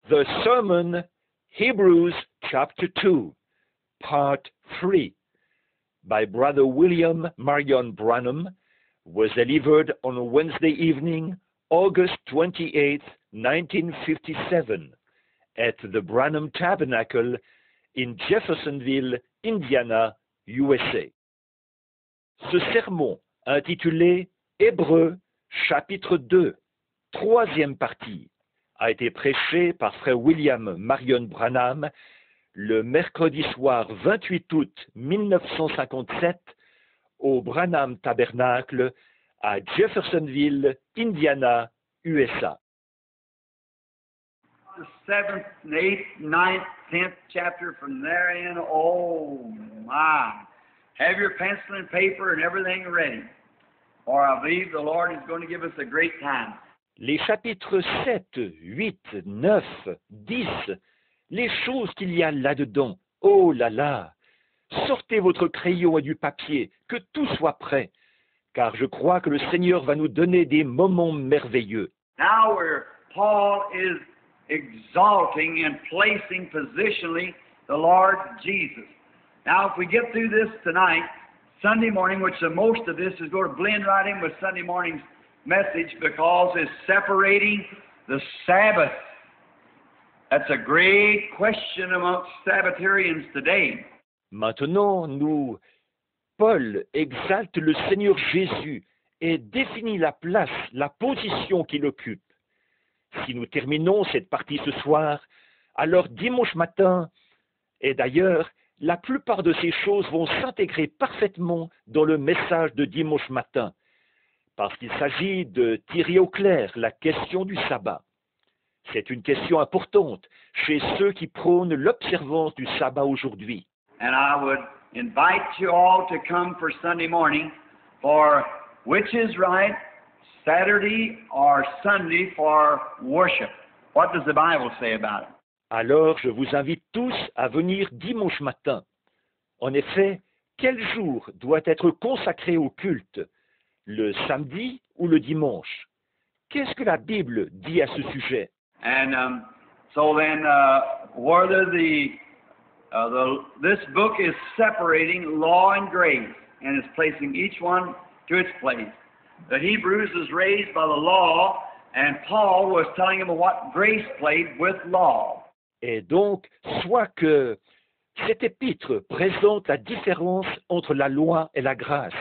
The sermon, Hebrews chapter 2, part 3, by Brother William Marion Branham, was delivered on Wednesday evening, August 28, 1957, at the Branham Tabernacle in Jeffersonville, Indiana, USA. Ce sermon, intitulé Hébreux, chapitre 2, troisième partie, a été prêché par frère William Marion Branham le mercredi soir 28 août 1957 au Branham Tabernacle à Jeffersonville, Indiana, USA. The 7th, 8th, 9th, 10th chapter from there in, oh my. Have your pencil and paper and everything ready, for I believe the Lord is going to give us a great time. Les chapitres 7, 8, 9, 10, les choses qu'il y a là-dedans, oh là là! Sortez votre crayon et du papier, que tout soit prêt, car je crois que le Seigneur va nous donner des moments merveilleux. Now where Paul is exalting and placing positionally the Lord Jesus. Now if we get through this tonight, Sunday morning, which the most of this is going to blend right in with Sunday morning's message because it's separating the Sabbath. That's a great question amongst Sabbatarians today. Maintenant, Paul exalte le Seigneur Jésus et définit la place, la position qu'il occupe. Si nous terminons cette partie ce soir, alors dimanche matin, et d'ailleurs, la plupart de ces choses vont s'intégrer parfaitement dans le message de dimanche matin, parce qu'il s'agit de tirer au clair la question du sabbat. C'est une question importante chez ceux qui prônent l'observance du sabbat aujourd'hui. And I would invite you all to come for Sunday morning for which is right, Saturday or Sunday for worship. What does the Bible say about it? Alors, je vous invite tous à venir dimanche matin. En effet, quel jour doit être consacré au culte? Le samedi ou le dimanche? Qu'est-ce que la Bible dit à ce sujet? And so then, whether this book is separating law and grace, and is placing each one to its place. The Hebrews is raised by the law, and Paul was telling them what grace played with law. Et donc, soit que cet épître présente la différence entre la loi et la grâce,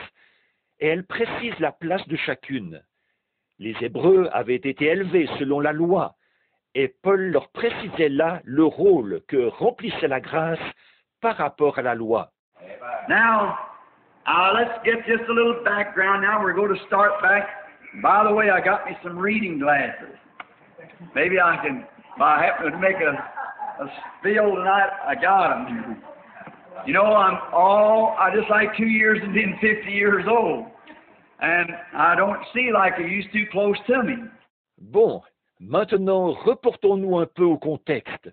et elle précise la place de chacune. Les Hébreux avaient été élevés selon la loi, et Paul leur précisait là le rôle que remplissait la grâce par rapport à la loi. Now, let's get just a little background. Now we're going to start back. By the way, I got me some reading glasses. Maybe I can, if I happen to make a spiel tonight, I got them. You know, I just like 2 years and being 50 years old. And I don't see like I used to close to me. Bon, maintenant, reportons-nous un peu au contexte.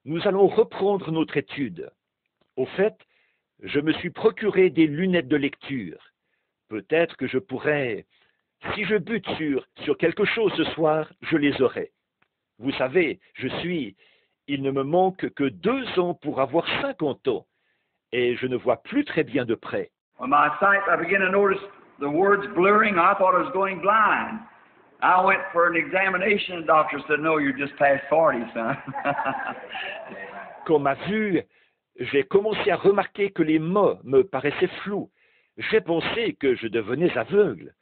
Nous allons reprendre notre étude. Au fait, je me suis procuré des lunettes de lecture. Peut-être que je pourrais, si je bute sur quelque chose ce soir, je les aurai. Vous savez, il ne me manque que 2 ans pour avoir 50 ans, et je ne vois plus très bien de près. When my sight, I began to notice the words blurring. I thought I was going blind. I went for an examination, and the doctor said, "No, you're just past 40, son." Comme à vue, j'ai commencé à remarquer que les mots me paraissaient flous. J'ai pensé que je devenais aveugle.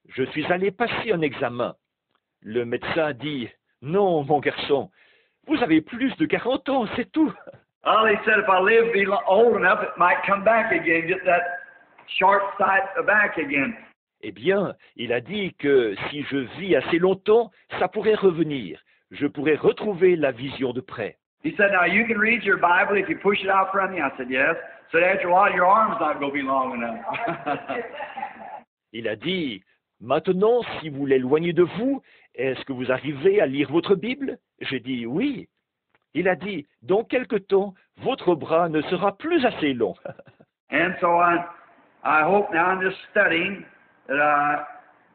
Je suis allé passer un examen. Le médecin dit, « Non, mon garçon, vous avez plus de 40 ans, c'est tout. » Well, he said if I live, be old enough, it might come back again, get that sharp sight back again. Eh bien, il a dit que si je vis assez longtemps, ça pourrait revenir. Je pourrais retrouver la vision de près. He said, now you can read your Bible if you push it out from you. I said, yes. So after a while, your arm's not going to be long enough. Il a dit, maintenant, si vous l'éloignez de vous, est-ce que vous arrivez à lire votre Bible? J'ai dit, oui. Il a dit, dans quelque temps, votre bras ne sera plus assez long. And so I hope now I'm just studying that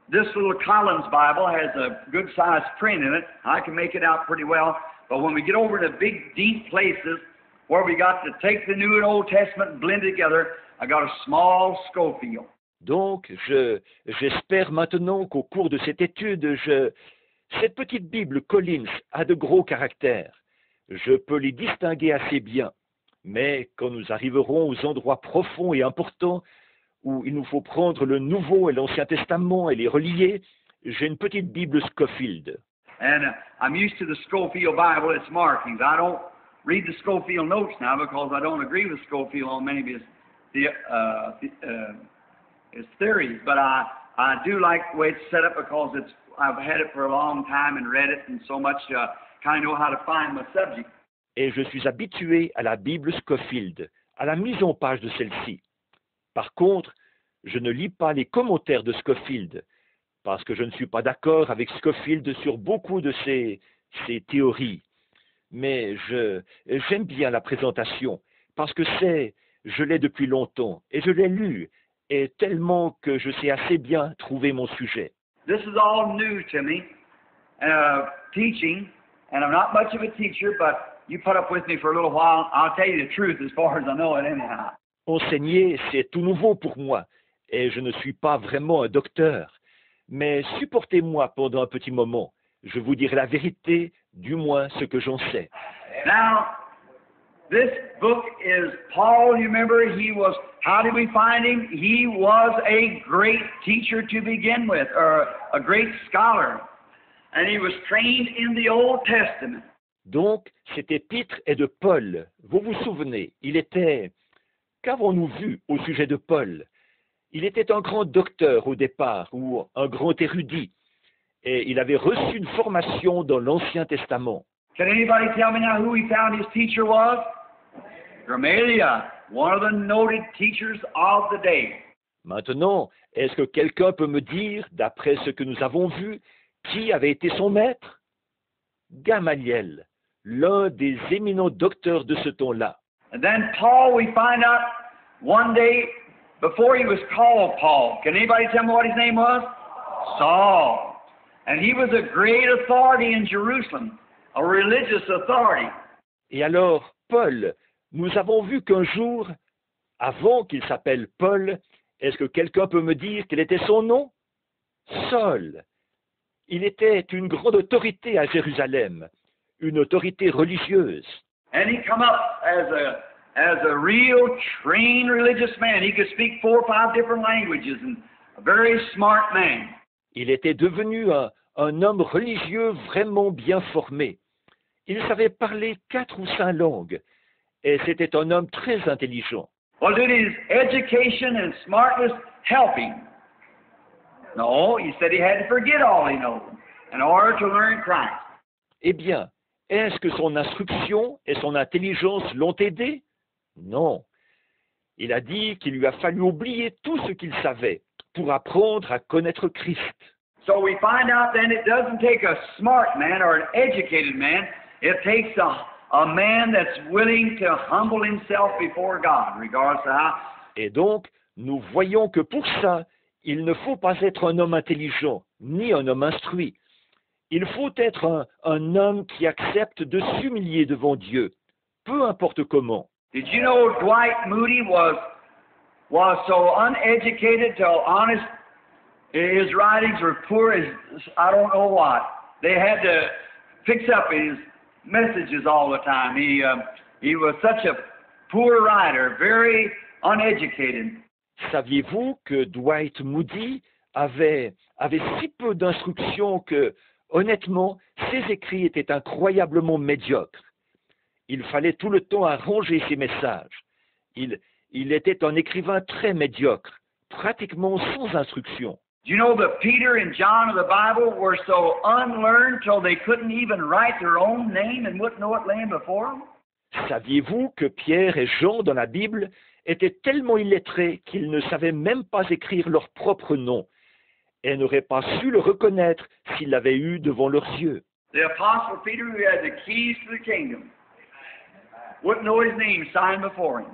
This little Collins Bible has a good-sized print in it. I can make it out pretty well. But when we get over to big, deep places where we got to take the New and Old Testament and blend it together, I got a small Scofield. Donc, j'espère maintenant qu'au cours de cette étude, cette petite Bible Collins a de gros caractères. Je peux les distinguer assez bien. Mais quand nous arriverons aux endroits profonds et importants où il nous faut prendre le Nouveau et l'Ancien Testament et les relier, j'ai une petite Bible Scofield. And I'm used to the Scofield Bible, its markings. I don't read the Scofield notes now because I don't agree with Scofield on many of his theories. But I do like the way it's set up because I've had it for a long time and read it and so much kind of know how to find my subject. Et je suis habitué à la Bible Scofield, à la mise en page de celle-ci. Par contre, je ne lis pas les commentaires de Scofield, parce que je ne suis pas d'accord avec Scofield sur beaucoup de ses théories. Mais j'aime bien la présentation, parce que je l'ai depuis longtemps, et je l'ai lu, et tellement que je sais assez bien trouver mon sujet. This is all new to me, teaching, and I'm not much of a teacher, but you put up with me for a little while. I'll tell you the truth as far as I know it anyhow. Enseigner, c'est tout nouveau pour moi, et je ne suis pas vraiment un docteur. Mais supportez-moi pendant un petit moment. Je vous dirai la vérité, du moins ce que j'en sais. Now, this book is Paul. You remember, how did we find him? He was a great teacher to begin with, or a great scholar. And he was trained in the Old Testament. Donc, cet épître est de Paul. Vous vous souvenez, qu'avons-nous vu au sujet de Paul? Il était un grand docteur au départ, ou un grand érudit, et il avait reçu une formation dans l'Ancien Testament. Can anybody tell me now who he found his teacher was? Gamaliel, one of the noted teachers of the day. Maintenant, est-ce que quelqu'un peut me dire, d'après ce que nous avons vu, qui avait été son maître? Gamaliel, l'un des éminents docteurs de ce temps-là. And then Paul, we find out one day, before he was called Paul, can anybody tell me what his name was? Saul. And he was a great authority in Jerusalem, a religious authority. Et alors, Paul, nous avons vu qu'un jour, avant qu'il s'appelle Paul, est-ce que quelqu'un peut me dire quel était son nom? Saul. Il était une grande autorité à Jérusalem, une autorité religieuse. And he come up as a real trained religious man. He could speak 4 or 5 different languages and a very smart man. Il était devenu un homme religieux vraiment bien formé. Il savait parler 4 ou 5 langues et c'était un homme très intelligent. Well, did his education and smartness help him? No, he said he had to forget all he knows in order to learn Christ. Eh bien, est-ce que son instruction et son intelligence l'ont aidé? Non. Il a dit qu'il lui a fallu oublier tout ce qu'il savait pour apprendre à connaître Christ. So we find out then it doesn't take a smart man or an educated man. It takes a man that's willing to humble himself before God, regardless of how. Et donc, nous voyons que pour ça, il ne faut pas être un homme intelligent, ni un homme instruit. Il faut être un homme qui accepte de s'humilier devant Dieu, peu importe comment. Did you know Dwight Moody was so uneducated, so honest? His writings were poor as I don't know what. They had to fix up his messages all the time. He was such a poor writer, very uneducated. Saviez-vous que Dwight Moody avait si peu d'instruction que, honnêtement, ses écrits étaient incroyablement médiocres. Il fallait tout le temps arranger ses messages. Il était un écrivain très médiocre, pratiquement sans instruction. Do you know that Peter and John of the Bible were so unlearned till they couldn't even write their own name and wouldn't know it laying before them? Saviez-vous que Pierre et Jean dans la Bible étaient tellement illettrés qu'ils ne savaient même pas écrire leur propre nom et n'auraient pas su le reconnaître s'ils l'avaient eu devant leurs yeux? The Apostle Peter, who had the keys to the kingdom, wouldn't know his name signed before him.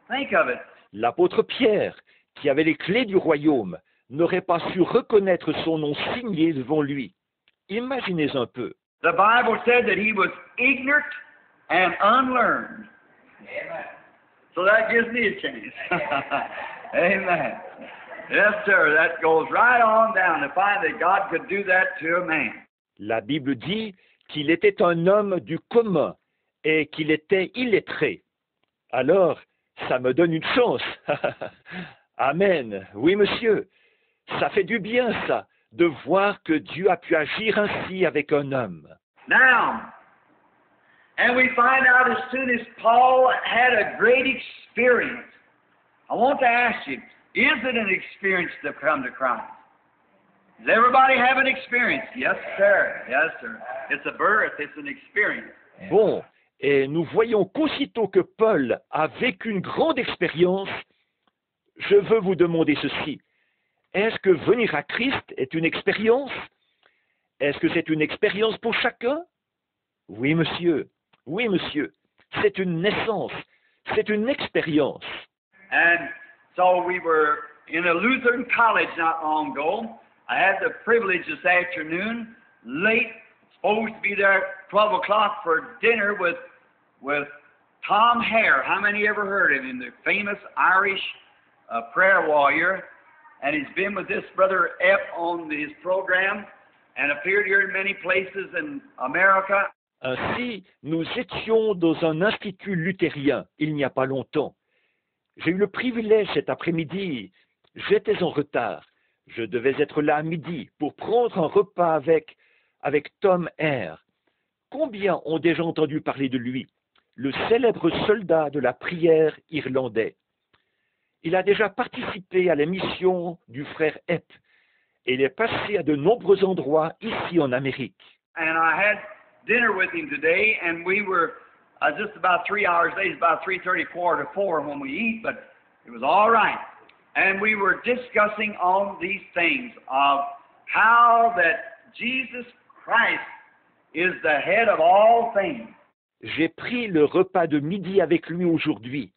Think of it. L'apôtre Pierre, qui avait les clés du royaume, n'aurait pas su reconnaître son nom signé devant lui. Imaginez un peu. The Bible said that he was ignorant and unlearned. Amen. So that gives me a chance. Amen. Yes, sir. That goes right on down to find that God could do that to a man. La Bible dit qu'il était un homme du commun et qu'il était illettré. Alors, ça me donne une chance. Amen. Oui, monsieur. Ça fait du bien, ça, de voir que Dieu a pu agir ainsi avec un homme. Now, and we find out as soon as Paul had a great experience. I want to ask you, is it an experience to come to Christ? Does everybody have an experience? Yes, sir. Yes, sir. It's a birth, it's an experience. Bon, et nous voyons qu'aussitôt que Paul a vécu une grande expérience, je veux vous demander ceci. Est-ce que venir à Christ est une expérience? Est-ce que c'est une expérience pour chacun? Oui, monsieur. Oui, monsieur. C'est une naissance. C'est une expérience. And so we were in a Lutheran college not long ago. I had the privilege this afternoon, late, supposed to be there at 12 o'clock for dinner with Tom Hare. How many ever heard of him? The famous Irish prayer warrior. And he's been with this brother Epp on his program and appeared here in many places in America. Ainsi, nous étions dans un institut luthérien il n'y a pas longtemps. J'ai eu le privilège cet après-midi, j'étais en retard. Je devais être là à midi pour prendre un repas avec Tom Hare. Combien ont déjà entendu parler de lui, le célèbre soldat de la prière irlandais? Il a déjà participé à l'émission du frère Epp et il est passé à de nombreux endroits ici en Amérique. And I had dinner with him today, and we were just about 3 hours late. It's about 3:30, 4 when we eat, but it was all right. And we were discussing on these things of how that Jesus Christ is the head of all things. J'ai pris le repas de midi avec lui aujourd'hui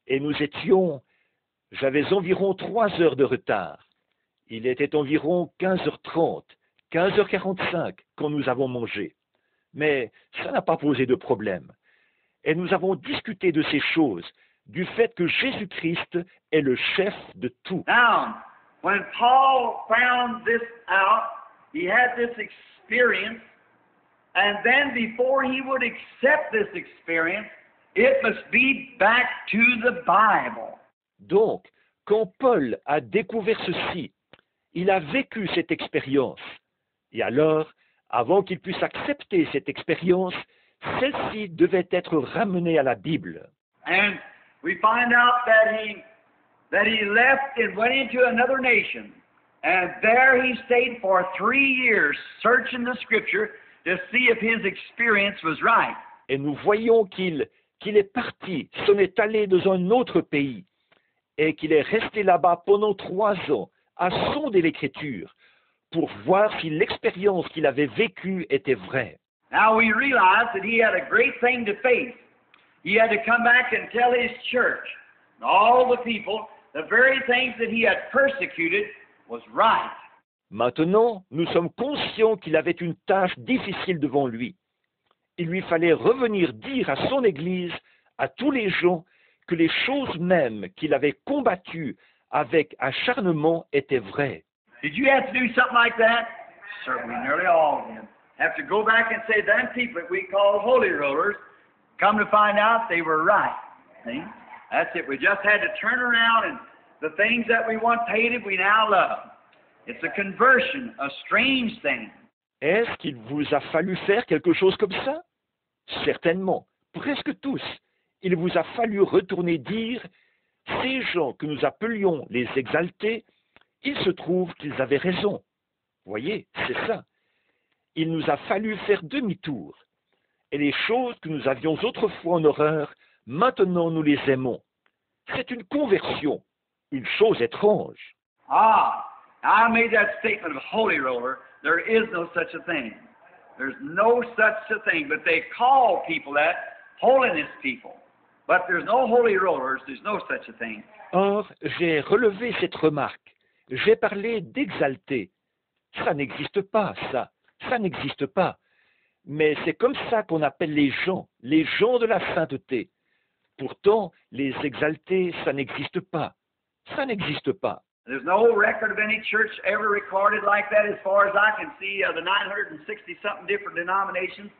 et j'avais environ 3 heures de retard. Il était environ 15h30, 15h45 quand nous avons mangé. Mais ça n'a pas posé de problème. Et nous avons discuté de ces choses, du fait que Jésus-Christ est le chef de tout. Now, when Paul found this out, he had this experience, and then before he would accept this experience, it must be back to the Bible. Donc, quand Paul a découvert ceci, il a vécu cette expérience. Et alors, avant qu'il puisse accepter cette expérience, celle-ci devait être ramenée à la Bible. And we find out that he left and went into another nation. And there he stayed for 3 years searching the scripture to see if his experience was right. Et nous voyons qu'il est parti, s'en est allé dans un autre pays, et qu'il est resté là-bas pendant 3 ans à sonder l'Écriture pour voir si l'expérience qu'il avait vécue était vraie. Now we realize that he had a great thing to face. He had to come back and tell his church and all the people the very things that he had persecuted was right. Maintenant, nous sommes conscients qu'il avait une tâche difficile devant lui. Il lui fallait revenir dire à son Église, à tous les gens, que les choses mêmes qu'il avait combattues avec acharnement étaient vraies. Did you have to do something like that? Certainly, nearly all of them. Have to go back and say, them people that we call holy rollers, come to find out they were right. See? That's it. We just had to turn around and the things that we once hated, we now love. It's a conversion, a strange thing. Est-ce qu'il vous a fallu faire quelque chose comme ça? Certainement, presque tous. Il vous a fallu retourner dire, ces gens que nous appelions les exaltés, il se trouve qu'ils avaient raison. Voyez, c'est ça. Il nous a fallu faire demi-tour. Et les choses que nous avions autrefois en horreur, maintenant nous les aimons. C'est une conversion, une chose étrange. Ah, I made that statement of holy roller. There is no such a thing. There's no such a thing. But they call people that holiness people. But there's no holy rollers. There's no such a thing. Or, j'ai relevé cette remarque. j'ai parlé d'exalter. Ça n'existe pas, ça n'existe pas. Mais c'est comme ça qu'on appelle les gens de la sainteté. Pourtant, les exaltés, ça n'existe pas. Ça n'existe pas. There's no record of any church ever recorded like that as far as I can see, the 960-something different denominations.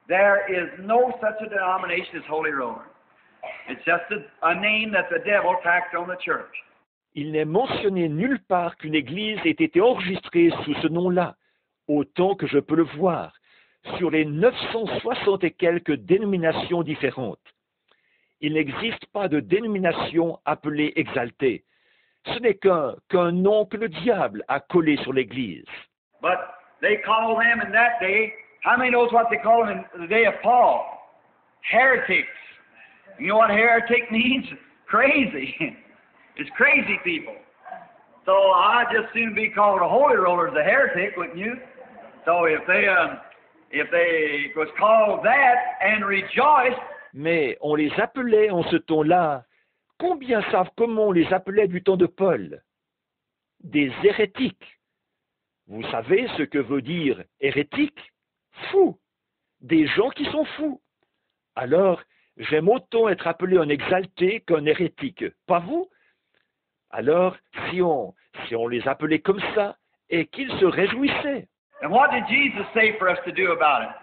There is no such a denomination as Holy Roller. It's just a name that the devil tacked on the church. Il n'est mentionné nulle part qu'une église ait été enregistrée sous ce nom-là, autant que je peux le voir, sur les 960 et quelques dénominations différentes. Il n'existe pas de dénomination appelée exaltée. Ce n'est qu'un nom que le diable a collé sur l'Église. But they call them in that day, how many knows what they call them in the day of Paul? Heretics. You know what heretic means? Crazy. It's crazy people. So I'd just soon be called a holy roller as a heretic, wouldn't you? So if they was called that and rejoiced. Mais on les appelait en ce temps-là. Combien savent comment on les appelait du temps de Paul? Des hérétiques. Vous savez ce que veut dire hérétique? Fou. Des gens qui sont fous. Alors, j'aime autant être appelé un exalté qu'un hérétique. Pas vous? Alors, si on les appelait comme ça, et qu'ils se réjouissaient. And what did Jesus say for us to do about it?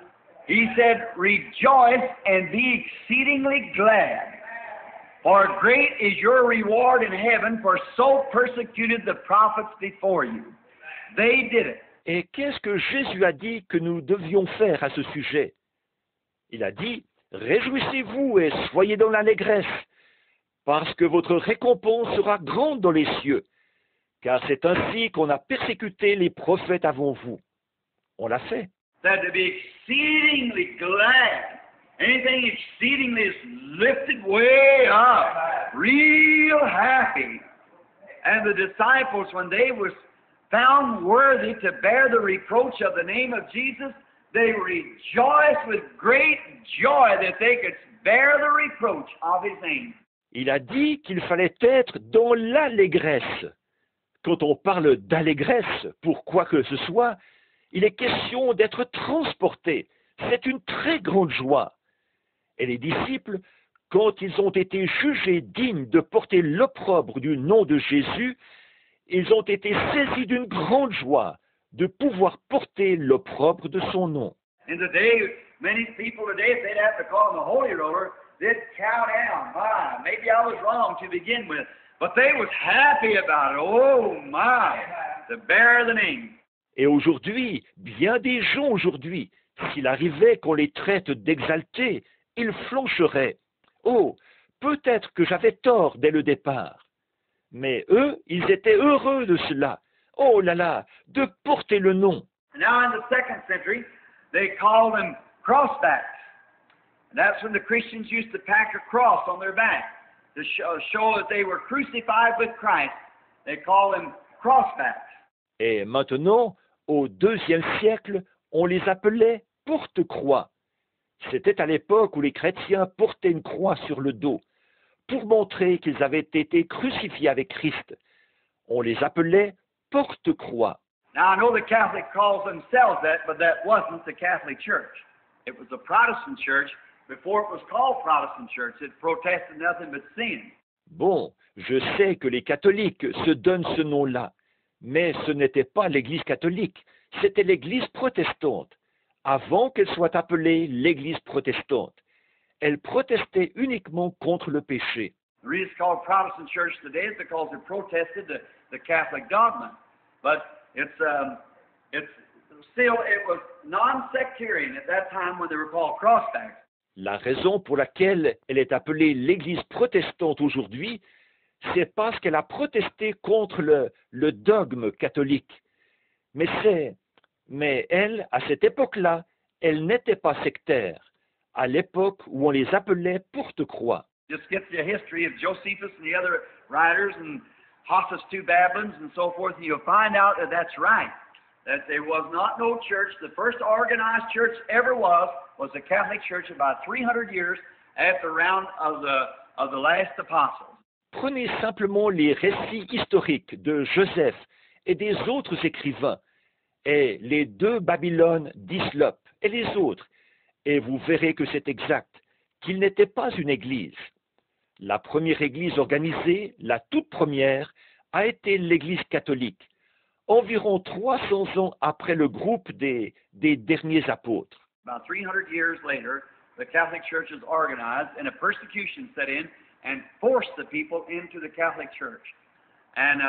He said, rejoice and be exceedingly glad. For great is your reward in heaven, for so persecuted the prophets before you. They did it. Et qu'est-ce que Jésus a dit que nous devions faire à ce sujet? Il a dit, réjouissez-vous et soyez dans l'allégresse, parce que votre récompense sera grande dans les cieux, car c'est ainsi qu'on a persécuté les prophètes avant vous. On l'a fait. Said to be exceedingly glad. Anything exceedingly is lifted way up, real happy. And the disciples, when they were found worthy to bear the reproach of the name of Jesus, they rejoiced with great joy that they could bear the reproach of His name. Il a dit qu'il fallait être dans l'allégresse. Quand on parle d'allégresse, pour quoi que ce soit, il est question d'être transporté. C'est une très grande joie. Et les disciples, quand ils ont été jugés dignes de porter l'opprobre du nom de Jésus, ils ont été saisis d'une grande joie de pouvoir porter l'opprobre de son nom. In the day, many people today, if they'd have to call him a holy roller, they'd cow down. My, maybe I was wrong to begin with, but they was happy about it. Oh my, to bear the name. Et aujourd'hui, bien des gens aujourd'hui, s'il arrivait qu'on les traite d'exaltés, ils flancheraient. Oh, peut-être que j'avais tort dès le départ. Mais eux, ils étaient heureux de cela. Oh là là, de porter le nom. Now in the 2nd century, they called them crossbacks. And that's when the Christians used to pack a cross on their back to show that they were crucified with Christ. They called them crossbacks. Et maintenant, au 2e siècle, on les appelait porte-croix. C'était à l'époque où les chrétiens portaient une croix sur le dos, pour montrer qu'ils avaient été crucifiés avec Christ. On les appelait porte-croix. Now I know the Catholic calls themselves that, but that wasn't the Catholic Church. It was the Protestant Church. Before it was called Protestant Church, it protested nothing but sin. Bon, je sais que les catholiques se donnent ce nom-là, mais ce n'était pas l'Église catholique, c'était l'Église protestante. Avant qu'elle soit appelée l'Église protestante, elle protestait uniquement contre le péché. The reason it's called Protestant Church today is because it protested the Catholic dogma. But it was non-sectarian at that time when they were called crossbacks. La raison pour laquelle elle est appelée l'Église protestante aujourd'hui, c'est parce qu'elle a protesté contre le dogme catholique. Mais elle, à cette époque-là, elle n'était pas sectaire, à l'époque où on les appelait porte-croix. Just get the history of Josephus and the other writers and Hossus II Babylons and so forth, and you'll find out that that's right. That there was not no church. The first organized church ever was the Catholic Church about 300 years after the round of the last apostles. Prenez simplement les récits historiques de Joseph et des autres écrivains, et les 2 Babylones d'Hyslop et les autres, et vous verrez que c'est exact, qu'il n'était pas une église. La première église organisée, la toute première, a été l'église catholique, environ 300 ans après le groupe des derniers apôtres. About 300 years later, the Catholic Church is organized and a persecution set in and forced the people into the Catholic Church. And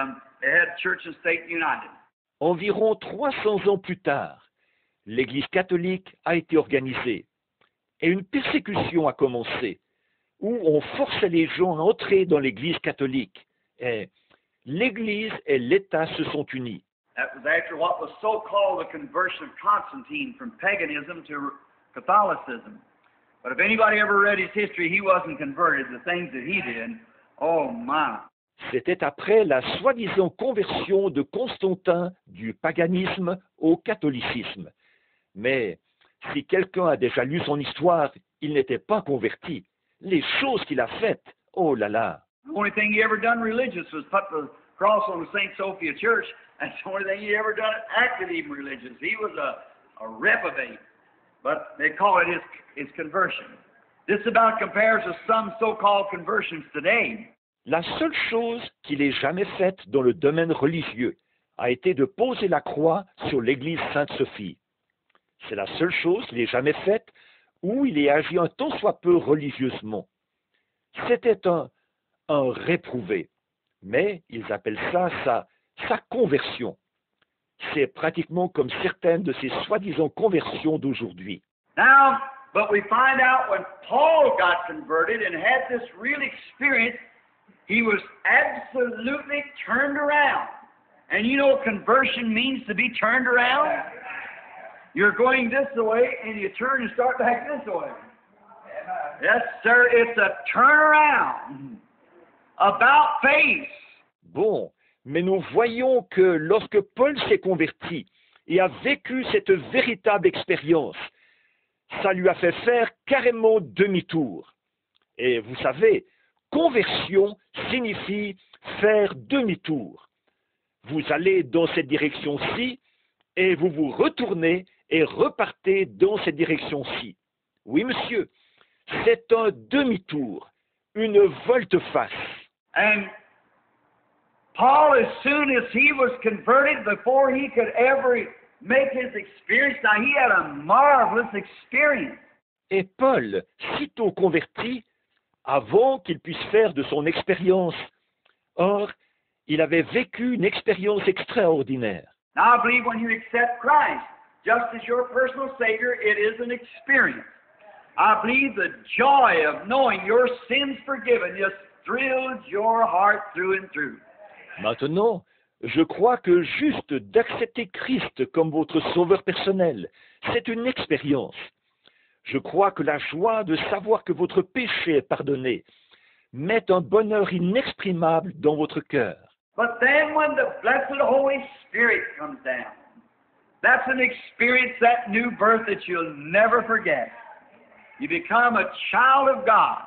they had church and state united. Environ 300 ans plus tard, l'église catholique a été organisée et une persécution a commencé où on forçait les gens à entrer dans l'église catholique. Et l'église et l'État se sont unis. That was after what was so-called the conversion of Constantine from paganism to Catholicism. But if anybody ever read his history, he wasn't converted. The things that he did, oh my. C'était après la soi-disant conversion de Constantin du paganisme au catholicisme. Mais si quelqu'un a déjà lu son histoire, il n'était pas converti. Les choses qu'il a faites, oh là là. The only thing he ever done religious was put the cross on the St. Sophia Church. That's the only thing he ever done active even religious. He was a reprobate. But they call it his conversion. This about compares to some so-called conversions today. La seule chose qu'il ait jamais faite dans le domaine religieux a été de poser la croix sur l'église Sainte-Sophie. C'est la seule chose qu'il ait jamais faite où il ait agi un tant soit peu religieusement. C'était un réprouvé, mais ils appellent ça sa conversion. C'est pratiquement comme certaines de ces soi-disant conversions d'aujourd'hui. Now, but we find out when Paul got converted and had this real experience, he was absolutely turned around. And you know conversion means to be turned around? You're going this way and you turn and start back this way. Yes, sir, it's a turnaround. About face. Bon, mais nous voyons que lorsque Paul s'est converti et a vécu cette véritable expérience, ça lui a fait faire carrément demi-tour. Et vous savez, conversion signifie faire demi-tour. Vous allez dans cette direction-ci et vous vous retournez et repartez dans cette direction-ci. Oui, monsieur, c'est un demi-tour, une volte-face. And Paul, as soon as he was converted, before he could ever make his experience, now he had a marvelous experience. Et Paul, sitôt converti, avant qu'il puisse faire de son expérience, or, il avait vécu une expérience extraordinaire. Now I believe when you accept Christ, just as your personal Savior, it is an experience. I believe the joy of knowing your sins forgiven just thrills your heart through and through. Maintenant, je crois que juste d'accepter Christ comme votre sauveur personnel, c'est une expérience. Je crois que la joie de savoir que votre péché est pardonné met un bonheur inexprimable dans votre cœur. But then when the blessed Holy Spirit comes down, that's an experience, that new birth that you'll never forget. You become a child of God.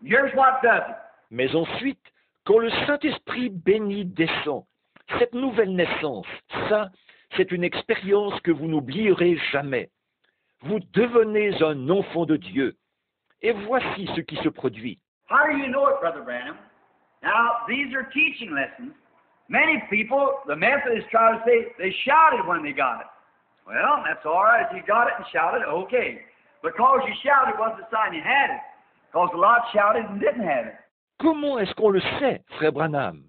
Here's what does it. Mais ensuite, quand le Saint-Esprit béni descend, cette nouvelle naissance, ça, c'est une expérience que vous n'oublierez jamais. Vous devenez un enfant de Dieu. Et voici ce qui se produit. How do you know it, Brother Branham? Now, these are teaching lessons. Many people, the Methodists try to say they shouted when they got it. Well, that's all right. If you got it and shouted, okay. Because you shouted wasn't a sign you had it. Because a lot shouted and didn't have it. Comment est-ce qu'on le sait, frère Branham?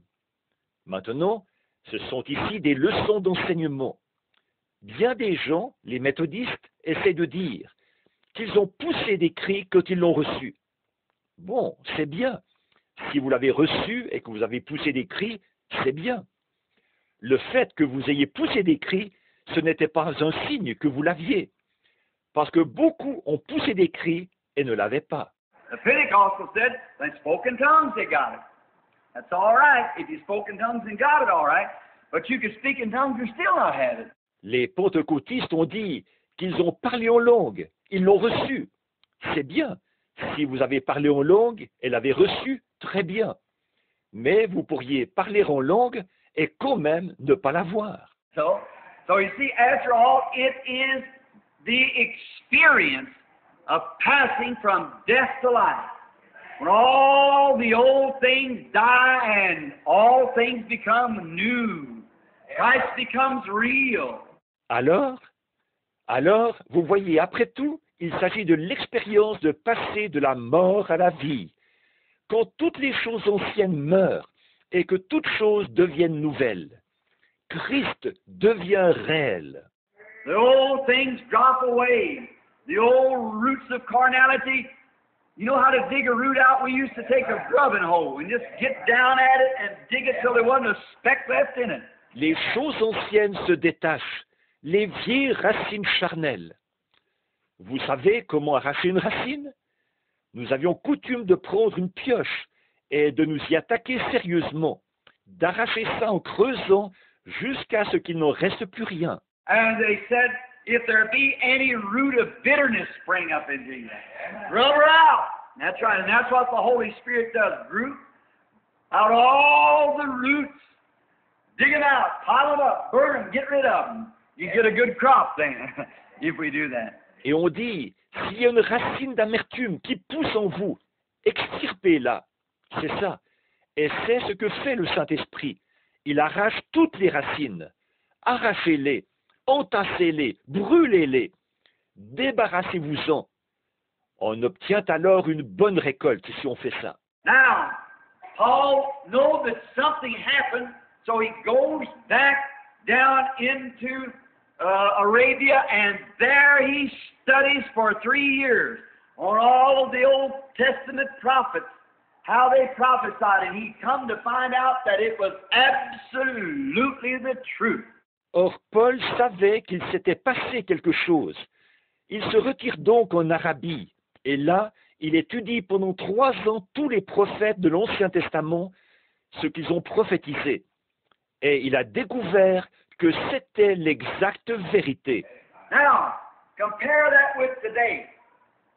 Maintenant, ce sont ici des leçons d'enseignement. Bien des gens, les méthodistes, essaient de dire qu'ils ont poussé des cris quand ils l'ont reçu. Bon, c'est bien. Si vous l'avez reçu et que vous avez poussé des cris, c'est bien. Le fait que vous ayez poussé des cris, ce n'était pas un signe que vous l'aviez. Parce que beaucoup ont poussé des cris et ne l'avaient pas. The Pentecostal said, they spoke in tongues, they got it. That's all right. If you spoke in tongues and got it, all right. But you could speak in tongues and still not have it. Les pentecôtistes ont dit qu'ils ont parlé en langue. Ils l'ont reçu. C'est bien. Si vous avez parlé en langue et l'avez reçu, très bien. Mais vous pourriez parler en langue et quand même ne pas la voir. So you see, after all, it is the experience of passing from death to life. When all the old things die and all things become new. Christ becomes real. Alors, vous voyez, après tout, il s'agit de l'expérience de passer de la mort à la vie. Quand toutes les choses anciennes meurent et que toutes choses deviennent nouvelles, Christ devient réel. The old things drop away. The old roots of carnality. You know how to dig a root out? We used to take a grubbing hoe and just get down at it and dig it till there wasn't a speck left in it. Les choses anciennes se détachent, les vieilles racines charnelles. Vous savez comment arracher une racine? Nous avions coutume de prendre une pioche et de nous y attaquer sérieusement, d'arracher ça en creusant jusqu'à ce qu'il n'en reste plus rien. And they said, if there be any root of bitterness spring up into you, rub her out. That's right, and that's what the Holy Spirit does. Root out all the roots. Dig them out, pile them up, burn them, get rid of them. You get a good crop then, if we do that. Et on dit, s'il y a une racine d'amertume qui pousse en vous, extirpez-la. C'est ça. Et c'est ce que fait le Saint-Esprit. Il arrache toutes les racines. Arrachez-les, entassez-les, brûlez-les. Débarrassez-vous-en. On obtient alors une bonne récolte si on fait ça. Now, Paul knows that something happened, so he goes back down into Arabia, and there he studies for 3 years on all of the Old Testament prophets, how they prophesied, and he come to find out that it was absolutely the truth. Or, Paul savait qu'il s'était passé quelque chose. Il se retire donc en Arabie, et là, il étudie pendant 3 ans tous les prophètes de l'Ancien Testament, ce qu'ils ont prophétisé. Et il a découvert que c'était l'exacte vérité. Now, compare that with today.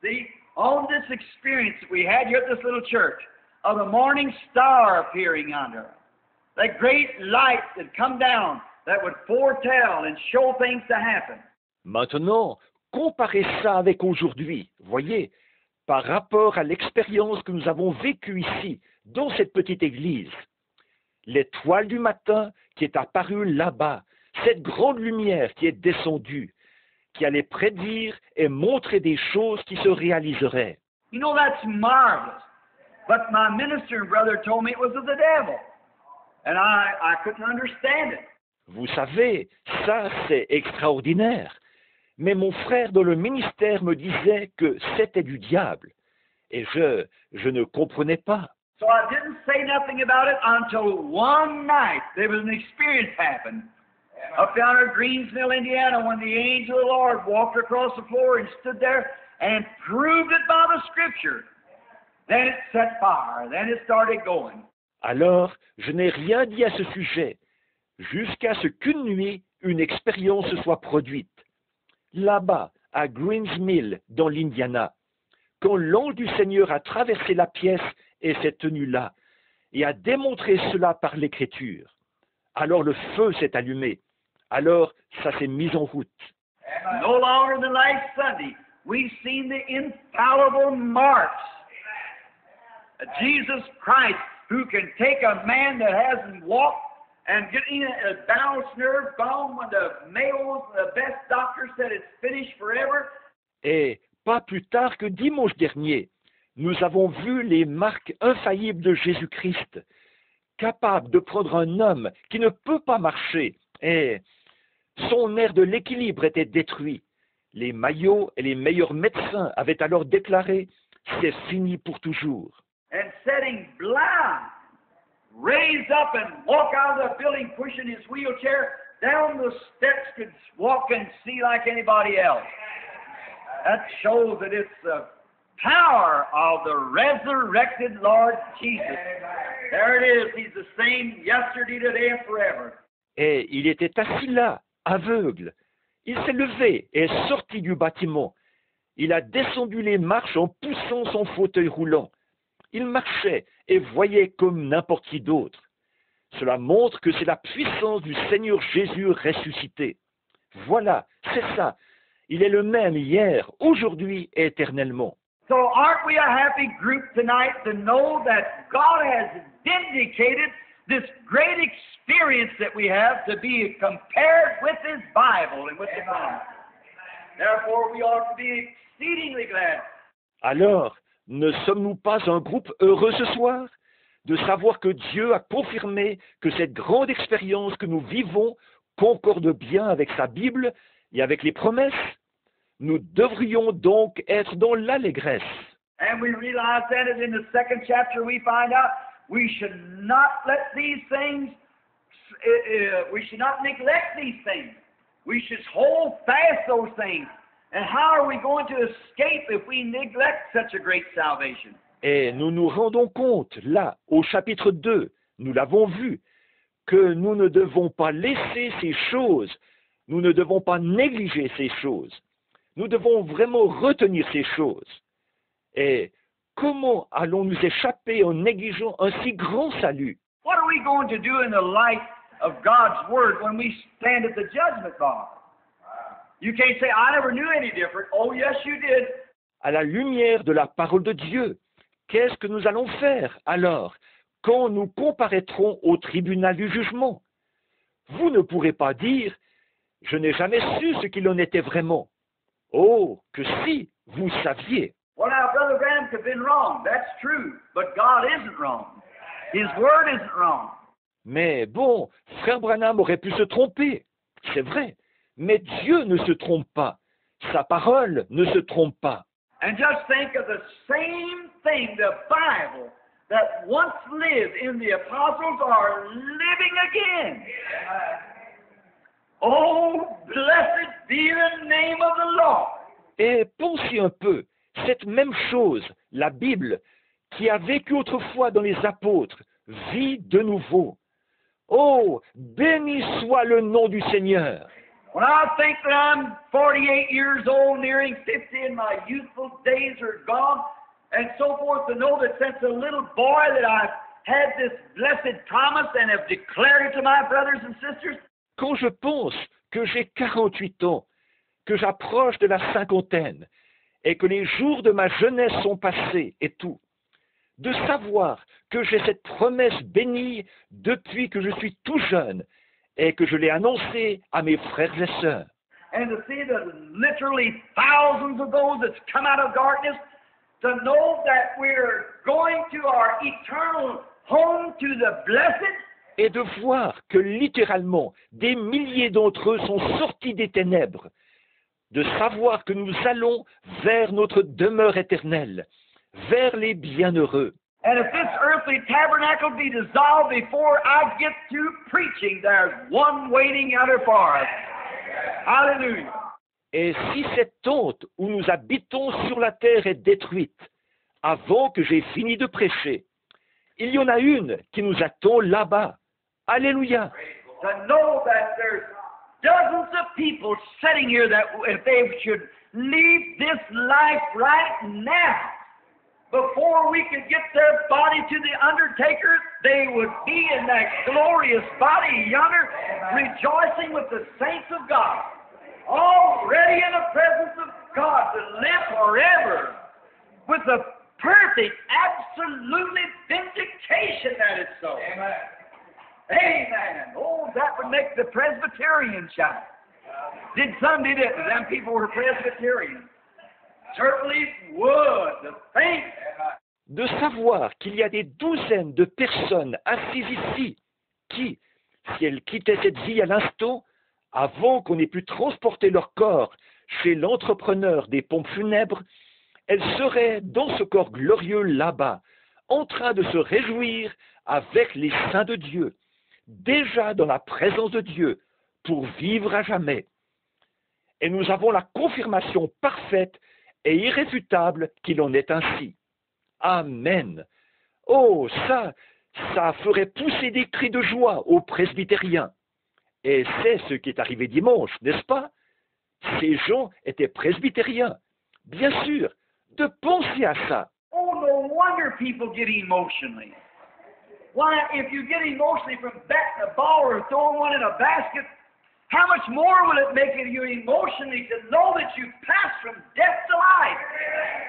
See, on this experience that we had here at this little church, of the morning star appearing under us, that great light that come down that would foretell and show things to happen. Maintenant, comparez ça avec aujourd'hui, voyez, par rapport à l'expérience que nous avons vécue ici, dans cette petite église. L'étoile du matin qui est apparue là-bas, cette grande lumière qui est descendue, qui allait prédire et montrer des choses qui se réaliseraient. You know, that's marvelous. But my minister and brother told me it was of the devil. And I couldn't understand it. Vous savez, ça c'est extraordinaire. Mais mon frère dans le ministère me disait que c'était du diable. Et je ne comprenais pas. So I didn't say nothing about it until one night there was an experience happened up down at Greensville, Indiana, when the angel of the Lord walked across the floor and stood there and proved it by the Scripture. Then it set fire. Then it started going. Alors, je n'ai rien dit à ce sujet, jusqu'à ce qu'une nuit, une expérience se soit produite. Là-bas, à Greens Mill, dans l'Indiana, quand l'ange du Seigneur a traversé la pièce et s'est tenu là, et a démontré cela par l'Écriture. Alors le feu s'est allumé. Alors ça s'est mis en route. No longer than last Sunday, we've seen the infallible marks of Jesus Christ, who can take a man that hasn't walked and get in a balance nerve bone when the Mayo, the best doctor said it's finished forever. Et pas plus tard que dimanche dernier, nous avons vu les marques infaillibles de Jésus-Christ, capable de prendre un homme qui ne peut pas marcher, et son air de l'équilibre était détruit. Les Mayo et les meilleurs médecins avaient alors déclaré « c'est fini pour toujours ». And sitting blind, raised up and walk out of the building pushing his wheelchair down the steps, could walk and see like anybody else. That shows that it's the power of the resurrected Lord Jesus. There it is. He's the same yesterday, today, and forever. Et il était assis là, aveugle. Il s'est levé et est sorti du bâtiment. Il a descendu les marches en poussant son fauteuil roulant. Il marchait et voyait comme n'importe qui d'autre. Cela montre que c'est la puissance du Seigneur Jésus ressuscité. Voilà, c'est ça. Il est le même hier, aujourd'hui et éternellement. So aren't we a happy group tonight to know that God has vindicated this great experience that we have to be compared with His Bible and with the Bible? Therefore, we ought to be exceedingly glad. Alors, ne sommes-nous pas un groupe heureux ce soir de savoir que Dieu a confirmé que cette grande expérience que nous vivons concorde bien avec sa Bible et avec les promesses? Nous devrions donc être dans l'allégresse. And we realize that in the second chapter we find out we should not let these things, we should not neglect these things. We should hold fast those things. And how are we going to escape if we neglect such a great salvation? Et nous nous rendons compte, là, au chapitre 2, nous l'avons vu, que nous ne devons pas laisser ces choses, nous ne devons pas négliger ces choses. Nous devons vraiment retenir ces choses. Et comment allons-nous échapper en négligeant un si grand salut? What are we going to do in the light of God's Word when we stand at the judgment bar? You can't say, I never knew any different. Oh, yes, you did. À la lumière de la parole de Dieu, qu'est-ce que nous allons faire alors quand nous comparaîtrons au tribunal du jugement? Vous ne pourrez pas dire, je n'ai jamais su ce qu'il en était vraiment. Oh, que si vous saviez. Well, now, Brother Branham could have been wrong. That's true. But God isn't wrong. His Word isn't wrong. Mais bon, frère Branham aurait pu se tromper. C'est vrai. Mais Dieu ne se trompe pas. Sa parole ne se trompe pas. And just think of the same thing the Bible that once lived in the apostles are living again. Oh, blessed be the name of the Lord. Et pensez un peu, cette même chose, la Bible, qui a vécu autrefois dans les apôtres, vit de nouveau. Oh, béni soit le nom du Seigneur. When I think that I'm 48 years old, nearing 50, and my youthful days are gone, and so forth, to know that since a little boy that I've had this blessed promise and have declared it to my brothers and sisters. Quand je pense que j'ai 48 ans, que j'approche de la cinquantaine, et que les jours de ma jeunesse sont passés et tout, de savoir que j'ai cette promesse bénie depuis que je suis tout jeune, et que je l'ai annoncé à mes frères et sœurs. And to see the literally thousands of those that's come out of darkness, to know that we're going to our eternal home to the blessed. Et de voir que littéralement des milliers d'entre eux sont sortis des ténèbres, de savoir que nous allons vers notre demeure éternelle, vers les bienheureux. And if this earthly tabernacle be dissolved before I get to preaching, there's one waiting out there for us. Hallelujah. Et si cette tente où nous habitons sur la terre est détruite, avant que j'ai fini de prêcher, il y en a une qui nous attend là-bas. Alléluia. To know that there's dozens of people sitting here that if they should leave this life right now, before we could get their body to the undertaker, they would be in that glorious body yonder, rejoicing with the saints of God, already in the presence of God to live forever with the perfect, absolutely vindication that it's so. Amen. Amen. Oh, that would make the Presbyterian shout. Did some, did it? Them people were Presbyterians. Certainly would. The think. De savoir qu'il y a des douzaines de personnes assises ici qui, si elles quittaient cette vie à l'instant, avant qu'on ait pu transporter leur corps chez l'entrepreneur des pompes funèbres, elles seraient dans ce corps glorieux là-bas, en train de se réjouir avec les saints de Dieu, déjà dans la présence de Dieu, pour vivre à jamais. Et nous avons la confirmation parfaite et irréfutable qu'il en est ainsi. Amen. Oh, ça ferait pousser des cris de joie aux presbytériens. Et c'est ce qui est arrivé dimanche, n'est-ce pas? Ces gens étaient presbytériens. Bien sûr, de penser à ça. Oh, no wonder people get emotionally. why, if you get emotionally from batting a ball or throwing one in a basket, how much more will it make you emotionally to know that you passed from death to life,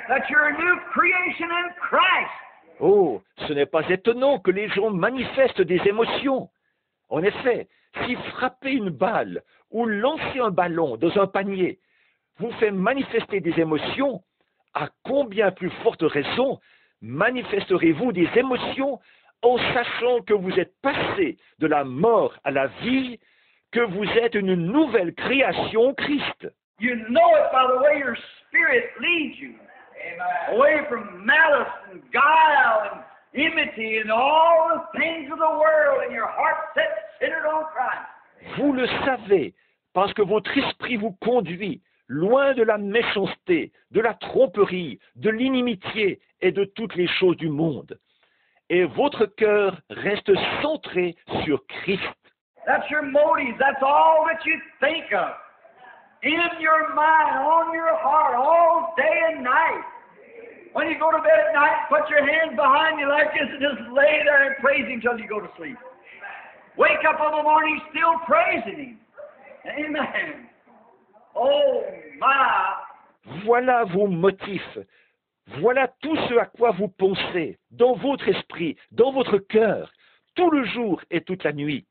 that you're a new creation in Christ? Oh, ce n'est pas étonnant que les gens manifestent des émotions. En effet, si frapper une balle ou lancer un ballon dans un panier vous fait manifester des émotions, à combien plus forte raison manifesterez-vous des émotions en sachant que vous êtes passé de la mort à la vie, que vous êtes une nouvelle création en Christ? You know it by the way your spirit leads you. Amen. Away from malice and guile and enmity and all the things of the world, and your heart set centered on Christ. Vous le savez, parce que votre esprit vous conduit loin de la méchanceté, de la tromperie, de l'inimitié et de toutes les choses du monde. Et votre cœur reste centré sur Christ. That's your motives. That's all that you think of. In your mind, on your heart, all day and night. When you go to bed at night, put your hands behind you like this and just lay there and praise Him till you go to sleep. Wake up in the morning still praising Him. Amen. Oh my. Voilà vos motifs. Voilà tout ce à quoi vous pensez, dans votre esprit, dans votre cœur, tout le jour et toute la nuit.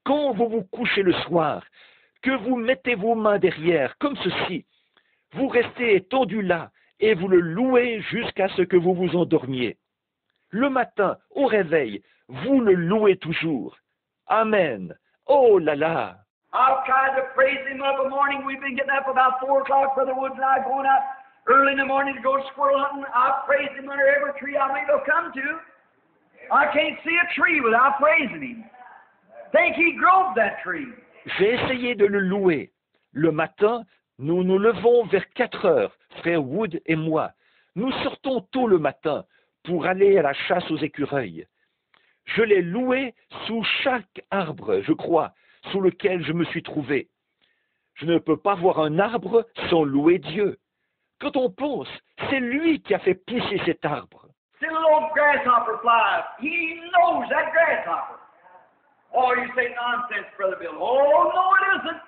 Quand vous vous couchez le soir, que vous mettez vos mains derrière, comme ceci, vous restez étendu là et vous le louez jusqu'à ce que vous vous endormiez. Le matin, au réveil, vous le louez toujours. Amen. Oh là là. I've tried to praise Him of the morning. We've been getting up about 4 o'clock, Brother Woods and I going out early in the morning to go squirrel hunting. I've praised Him under every tree I may go come to. I can't see a tree without praising Him. Think He growed that tree. J'ai essayé de le louer. Le matin, nous nous levons vers 4 heures, frère Wood et moi. Nous sortons tôt le matin pour aller à la chasse aux écureuils. Je l'ai loué sous chaque arbre, je crois, sous lequel je me suis trouvé. Je ne peux pas voir un arbre sans louer Dieu. Quand on pense, c'est lui qui a fait pousser cet arbre. See the little grasshopper fly. He knows that grasshopper. Oh, you say nonsense, Brother Bill. Oh, no, it isn't.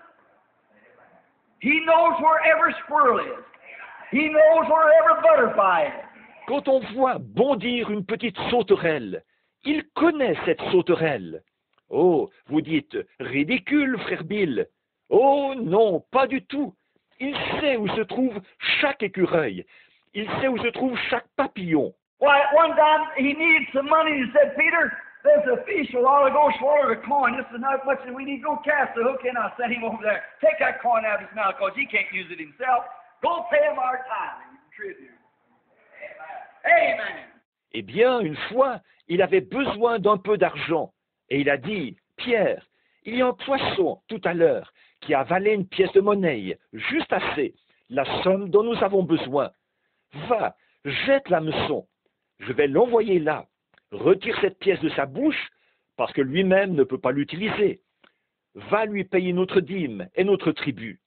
He knows where every squirrel is. He knows where every butterfly is. Quand on voit bondir une petite sauterelle, il connaît cette sauterelle. Oh, vous dites, ridicule, frère Bill. Oh non, pas du tout. Il sait où se trouve chaque écureuil. Il sait où se trouve chaque papillon. Why, one time he needed some money. He said, Peter, there's a fish a while ago swallowed a coin. This is not much, and we need to go cast the hook in. I'll send him over there. Take that coin out of his mouth because he can't use it himself. Go pay him our time and tribute. Amen. Eh bien, une fois, il avait besoin d'un peu d'argent. Et il a dit, Pierre, il y a un poisson tout à l'heure qui a avalé une pièce de monnaie, juste assez, la somme dont nous avons besoin. Va, jette l'hameçon. Je vais l'envoyer là. Retire cette pièce de sa bouche, parce que lui-même ne peut pas l'utiliser. Va lui payer notre dîme et notre tribut.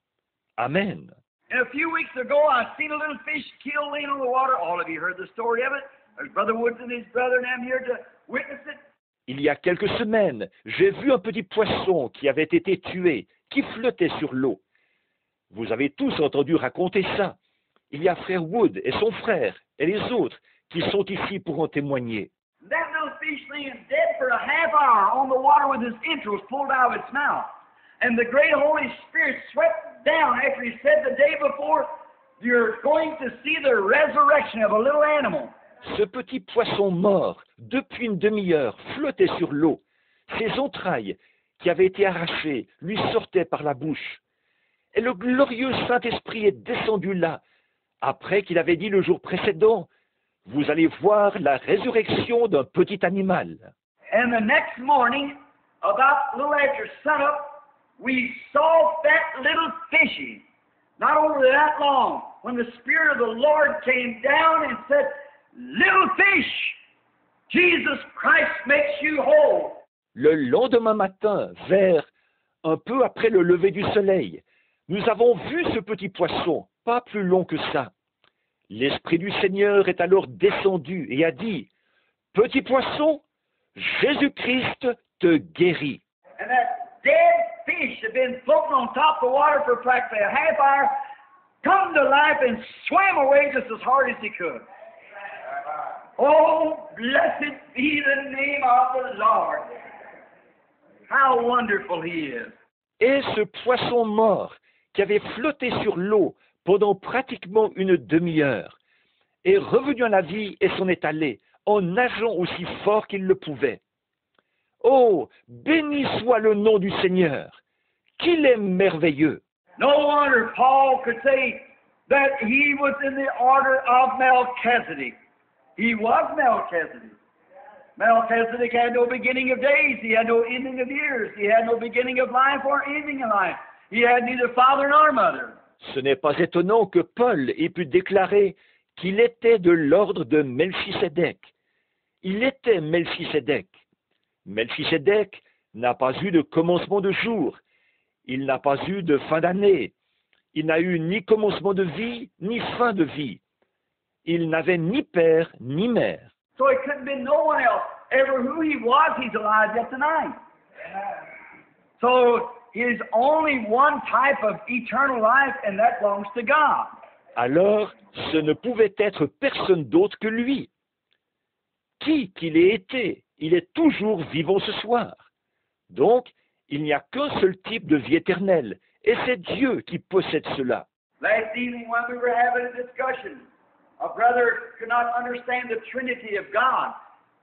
Amen. And a few weeks ago, I seen a little fish killed laying on the water. All of you heard the story of it. There's Brother Woods and his brother and them here to witness it. Il y a quelques semaines, j'ai vu un petit poisson qui avait été tué, qui flottait sur l'eau. Vous avez tous entendu raconter ça. Il y a frère Wood et son frère et les autres qui sont ici pour en témoigner. That little fish laying dead for a half hour on the water with his entrails pulled out of its mouth. And the great Holy Spirit swept down after he said the day before, you're going to see the resurrection of a little animal. Ce petit poisson mort, depuis une demi-heure, flottait sur l'eau. Ses entrailles, qui avaient été arrachées, lui sortaient par la bouche. Et le glorieux Saint-Esprit est descendu là, après qu'il avait dit le jour précédent, vous allez voir la résurrection d'un petit animal. And the next morning, about a little after sunup, we saw that little fishy, not over that long, when the Spirit of the Lord came down and said, little fish, Jesus Christ makes you whole. Le lendemain matin, vers un peu après le lever du soleil, nous avons vu ce petit poisson, pas plus long que ça. L'Esprit du Seigneur est alors descendu et a dit, « Petit poisson, Jésus-Christ te guérit. And that dead fish had been floating on top of the water for practically a half hour, come to life and swam away just as hard as he could. Oh, blessed be the name of the Lord. How wonderful he is. Et ce poisson mort qui avait flotté sur l'eau pendant pratiquement une demi-heure est revenu à la vie et s'en est allé en nageant aussi fort qu'il le pouvait. Oh, béni soit le nom du Seigneur, qu'il est merveilleux. No wonder Paul could say that he was in the order of Melchizedek. He was Melchizedek. Melchizedek had no beginning of days. He had no ending of years. He had no beginning of life or ending of life. He had neither father nor mother. Ce n'est pas étonnant que Paul ait pu déclarer qu'il était de l'ordre de Melchisédek. Il était Melchisédek. Melchisédek n'a pas eu de commencement de jour. Il n'a pas eu de fin d'année. Il n'a eu ni commencement de vie, ni fin de vie. Il n'avait ni père, ni mère. So it couldn't be no one else. Ever who he was, he's alive yet tonight. So there's only one type of eternal life, and that belongs to God. Alors, ce ne pouvait être personne d'autre que lui. Qui qu'il ait été, il est toujours vivant ce soir. Donc, il n'y a qu'un seul type de vie éternelle, et c'est Dieu qui possède cela. Last evening when we were having a discussion, a brother could not understand the Trinity of God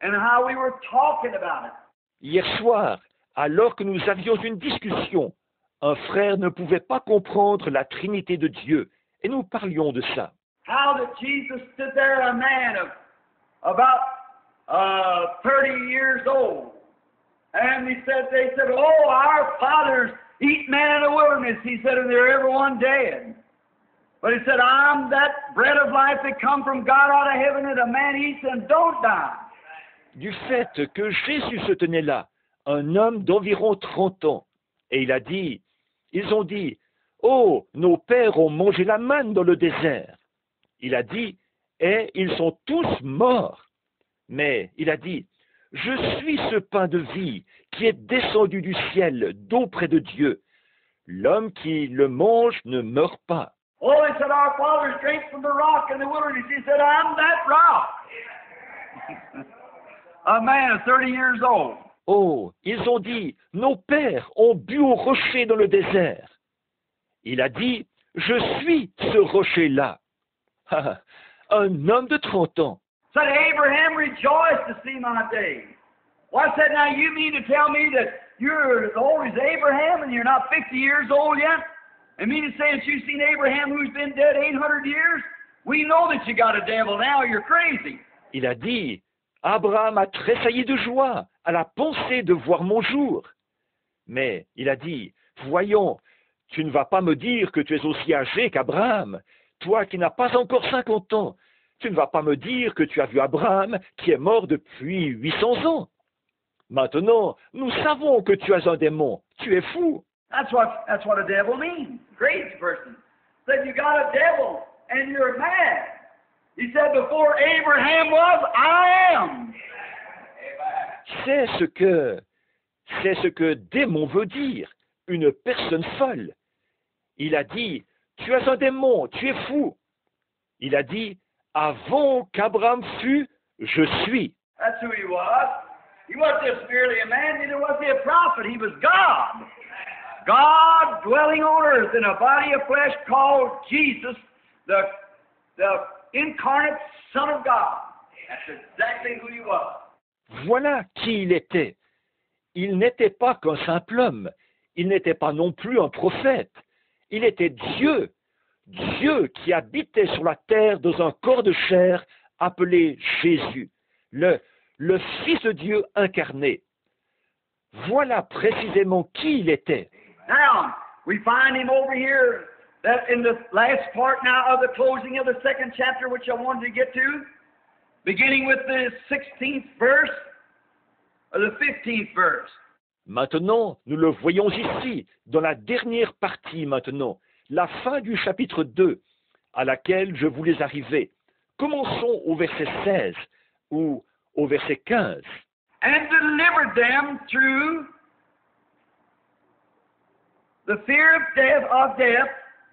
and how we were talking about it. Hier soir, alors que nous avions une discussion, un frère ne pouvait pas comprendre la Trinité de Dieu, et nous parlions de ça. How that Jesus stood there, a man of about 30 years old, and they said, oh, our fathers eat manna in the wilderness. He said, and they're everyone dead. But he said, I'm that bread of life that come from God out of heaven, and a man eats and don't die. Du fait que Jésus se tenait là, un homme d'environ 30 ans, et ils ont dit, oh, nos pères ont mangé la manne dans le désert. Il a dit, et ils sont tous morts. Mais il a dit, je suis ce pain de vie qui est descendu du ciel d'auprès de Dieu. L'homme qui le mange ne meurt pas. Oh, they said, our fathers drank from the rock in the wilderness. He said, I'm that rock. A man of 30 years old. Oh, ils ont dit, nos pères ont bu au rocher dans le désert. Il a dit, je suis ce rocher-là. Un homme de 30 ans. Said Abraham rejoiced to see my day. Well, I said, now you mean to tell me that you're as old as Abraham and you're not 50 years old yet? And mean to say that you've seen Abraham who's been dead 800 years? We know that you got a devil now, you're crazy. Il a dit, Abraham a tressailli de joie à la pensée de voir mon jour. Mais il a dit, voyons, tu ne vas pas me dire que tu es aussi âgé qu'Abraham, toi qui n'as pas encore 50 ans. Tu ne vas pas me dire que tu as vu Abraham qui est mort depuis 800 ans. Maintenant, nous savons que tu as un démon. Tu es fou. That's what a devil means. Crazy person. Said you got a devil and you're mad. He said before Abraham was, I am. C'est ce que démon veut dire, une personne folle. Il a dit, tu as un démon, tu es fou. Il a dit, avant qu'Abraham fût, je suis. That's who he was. He wasn't just merely a man, neither was he a prophet. He was God. God dwelling on earth in a body of flesh called Jesus, the incarnate Son of God. That's exactly who he was. Voilà qui il était. Il n'était pas qu'un simple homme. Il n'était pas non plus un prophète. Il était Dieu. Dieu qui habitait sur la terre dans un corps de chair appelé Jésus, le Fils de Dieu incarné. Voilà précisément qui il était. Now, we find him over here that in the last part now of the closing of the second chapter, which I wanted to get to, beginning with the 16th verse, or the 15th verse. Maintenant, nous le voyons ici, dans la dernière partie maintenant, la fin du chapitre 2, à laquelle je voulais arriver. Commençons au verset 16 ou au verset 15. and delivered them through the fear of death,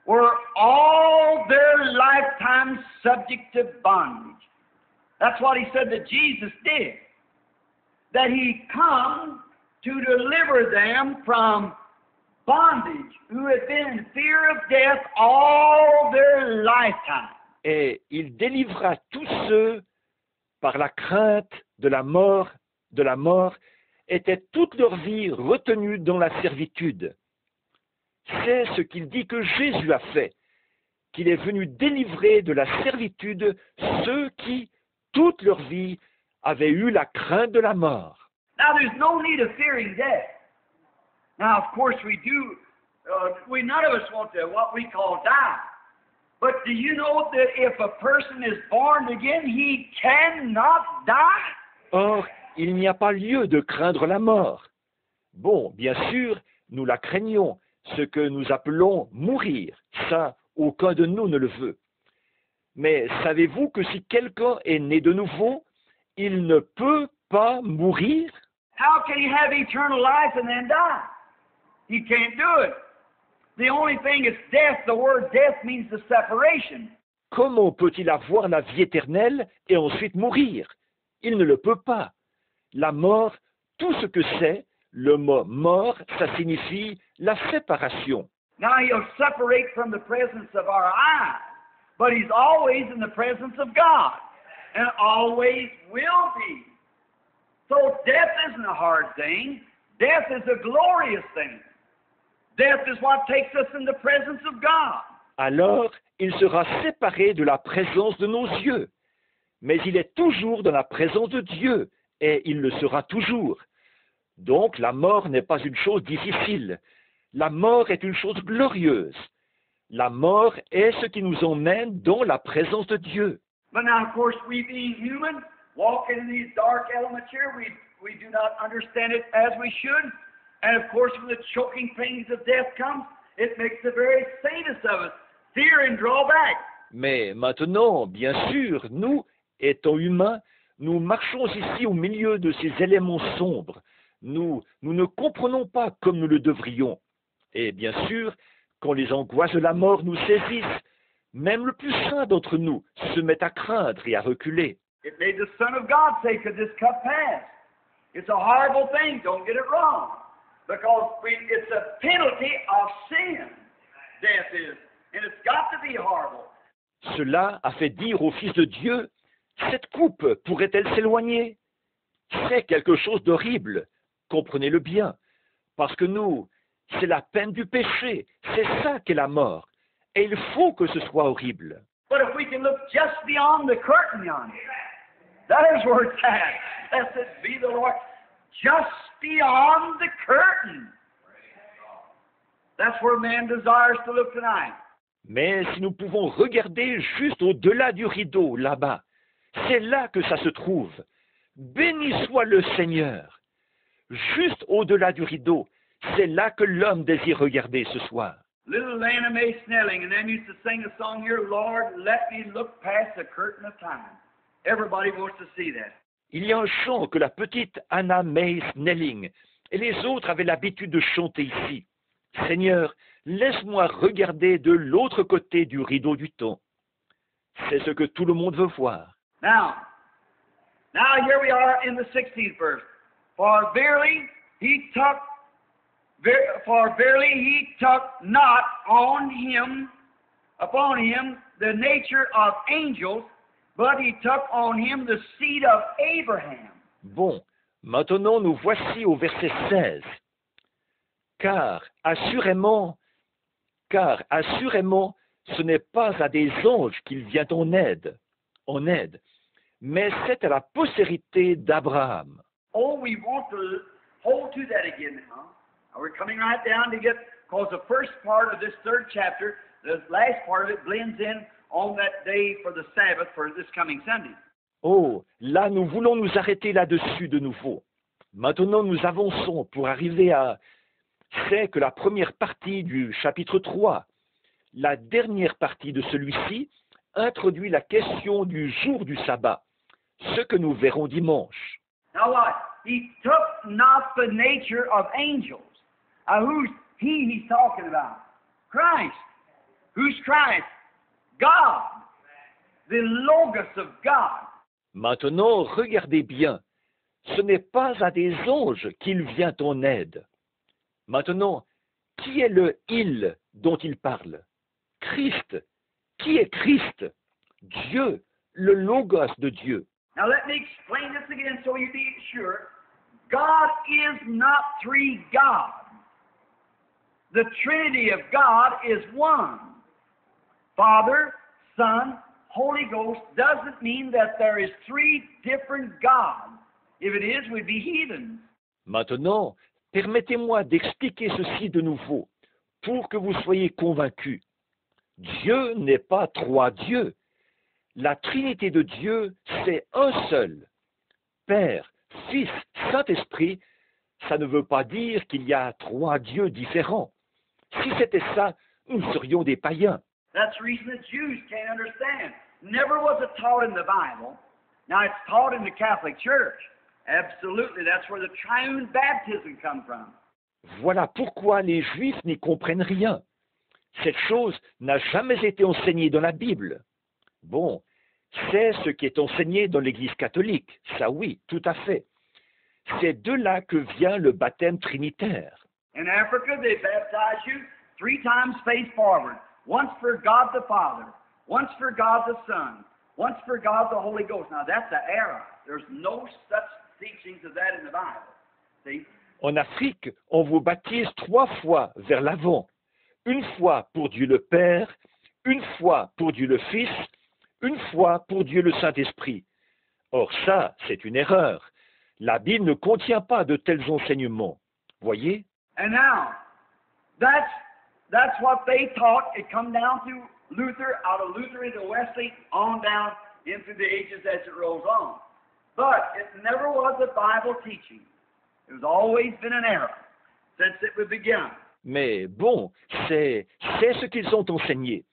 were all their lifetime subject to bondage. That's what he said that Jesus did. That he come to deliver them from bondage, who had been in fear of death all their lifetime. Et il délivra tous ceux par la crainte de la mort, étaient toute leur vie retenus dans la servitude. C'est ce qu'il dit que Jésus a fait, qu'il est venu délivrer de la servitude ceux qui, toute leur vie, avaient eu la crainte de la mort. Now, there's no need of fearing death. Now, of course, we none of us want to, what we call die. But do you know that if a person is born again, he cannot die? Or, il n'y a pas lieu de craindre la mort. Bon, bien sûr, nous la craignons, ce que nous appelons mourir. Ça, aucun de nous ne le veut. Mais savez-vous que si quelqu'un est né de nouveau, il ne peut pas mourir? How can he have eternal life and then die? He can't do it. The only thing is death. The word death means the separation. Comment peut-il avoir la vie éternelle et ensuite mourir? Il ne le peut pas. La mort, tout ce que c'est, le mot mort, ça signifie la séparation. Now he'll separate from the presence of our eyes, but he's always in the presence of God, and always will be. So death isn't a hard thing. Death is a glorious thing. Death is what takes us in the presence of God. Alors, il sera séparé de la présence de nos yeux. Mais il est toujours dans la présence de Dieu, et il le sera toujours. Donc, la mort n'est pas une chose difficile. La mort est une chose glorieuse. La mort est ce qui nous emmène dans la présence de Dieu. But now, of course, we being human, walking in these dark elements here, we do not understand it as we should. And of course, when the choking pains of death comes, it makes the very saintest of us fear and draw back. Mais maintenant, bien sûr, nous, étant humains, nous marchons ici au milieu de ces éléments sombres. Nous ne comprenons pas comme nous le devrions. Et bien sûr, quand les angoisses de la mort nous saisissent, même le plus saint d'entre nous se met à craindre et à reculer. It made the Son of God say, could this cup pass? It's a horrible thing, don't get it wrong. Because it's a penalty of sin, death is. And it's got to be horrible. Cela a fait dire au Fils de Dieu, cette coupe pourrait-elle s'éloigner? C'est quelque chose d'horrible, comprenez-le bien, parce que nous, c'est la peine du péché, c'est ça qu'est la mort, et il faut que ce soit horrible. But if we can look just beyond the curtain yonder, that is where it's at. Blessed be the Lord. Just beyond the curtain. That's where man desires to look tonight. Mais si nous pouvons regarder juste au-delà du rideau, là-bas, c'est là que ça se trouve. Béni soit le Seigneur. Juste au-delà du rideau, c'est là que l'homme désire regarder ce soir. Little Lana Mae Snelling and them used to sing a song here, Lord, let me look past the curtain of time. Everybody wants to see that. Il y a un chant que la petite Anna Mae Snelling et les autres avaient l'habitude de chanter ici. Seigneur, laisse-moi regarder de l'autre côté du rideau du temps. C'est ce que tout le monde veut voir. Now here we are in the 16th verse. For verily he took not upon him the nature of angels, but he took on him the seed of Abraham. Bon, maintenant nous voici au verset 16. Car assurément, ce n'est pas à des anges qu'il vient en aide, mais c'est à la postérité d'Abraham. Oh, we want to hold to that again now. We're coming right down to get, because the first part of this third chapter, the last part of it blends in on that day for the Sabbath for this coming Sunday. Oh, là nous voulons nous arrêter là-dessus de nouveau. Maintenant nous avançons pour arriver à... C'est que la première partie du chapitre 3, la dernière partie de celui-ci, introduit la question du jour du sabbat, ce que nous verrons dimanche. Now what? he took not the nature of angels. Who's he's talking about? Christ. Who's Christ? God. The Logos of God. Maintenant, regardez bien, ce n'est pas à des anges qu'il vient en aide. Maintenant, qui est le « il » dont il parle? Christ. Qui est Christ? Dieu, le Logos de Dieu. Now let me explain this again so you be sure. God is not three gods. The Trinity of God is one. Father, Son, Holy Ghost doesn't mean that there is three different gods. If it is, we'd be heathens. Maintenant, permettez-moi d'expliquer ceci de nouveau, pour que vous soyez convaincus. Dieu n'est pas trois dieux. La Trinité de Dieu, c'est un seul. Père, Fils, Saint-Esprit, ça ne veut pas dire qu'il y a trois dieux différents. Si c'était ça, nous serions des païens. That's the reason the Jews can't understand. Never was it taught in the Bible. Now it's taught in the Catholic Church. Absolutely, that's where the triune baptism comes from. Voilà pourquoi les Juifs n'y comprennent rien. Cette chose n'a jamais été enseignée dans la Bible. Bon, c'est ce qui est enseigné dans l'Église catholique, ça oui, tout à fait. C'est de là que vient le baptême trinitaire. In Africa, they baptize you 3 times face forward. Once for God the Father, once for God the Son, once for God the Holy Ghost. Now that's the error. There's no such teachings of that in the Bible. See? En Afrique, on vous baptise 3 fois vers l'avant. Une fois pour Dieu le Père, une fois pour Dieu le Fils, une fois pour Dieu le Saint-Esprit. Or ça, c'est une erreur. La Bible ne contient pas de tels enseignements. Voyez? And now, that's what they taught. It come down to Luther, out of Luther into Wesley, on down into the ages as it rolls on. But it never was a Bible teaching. It has always been an error since it was begun. Mais bon, c'est ce qu'ils ont enseigné.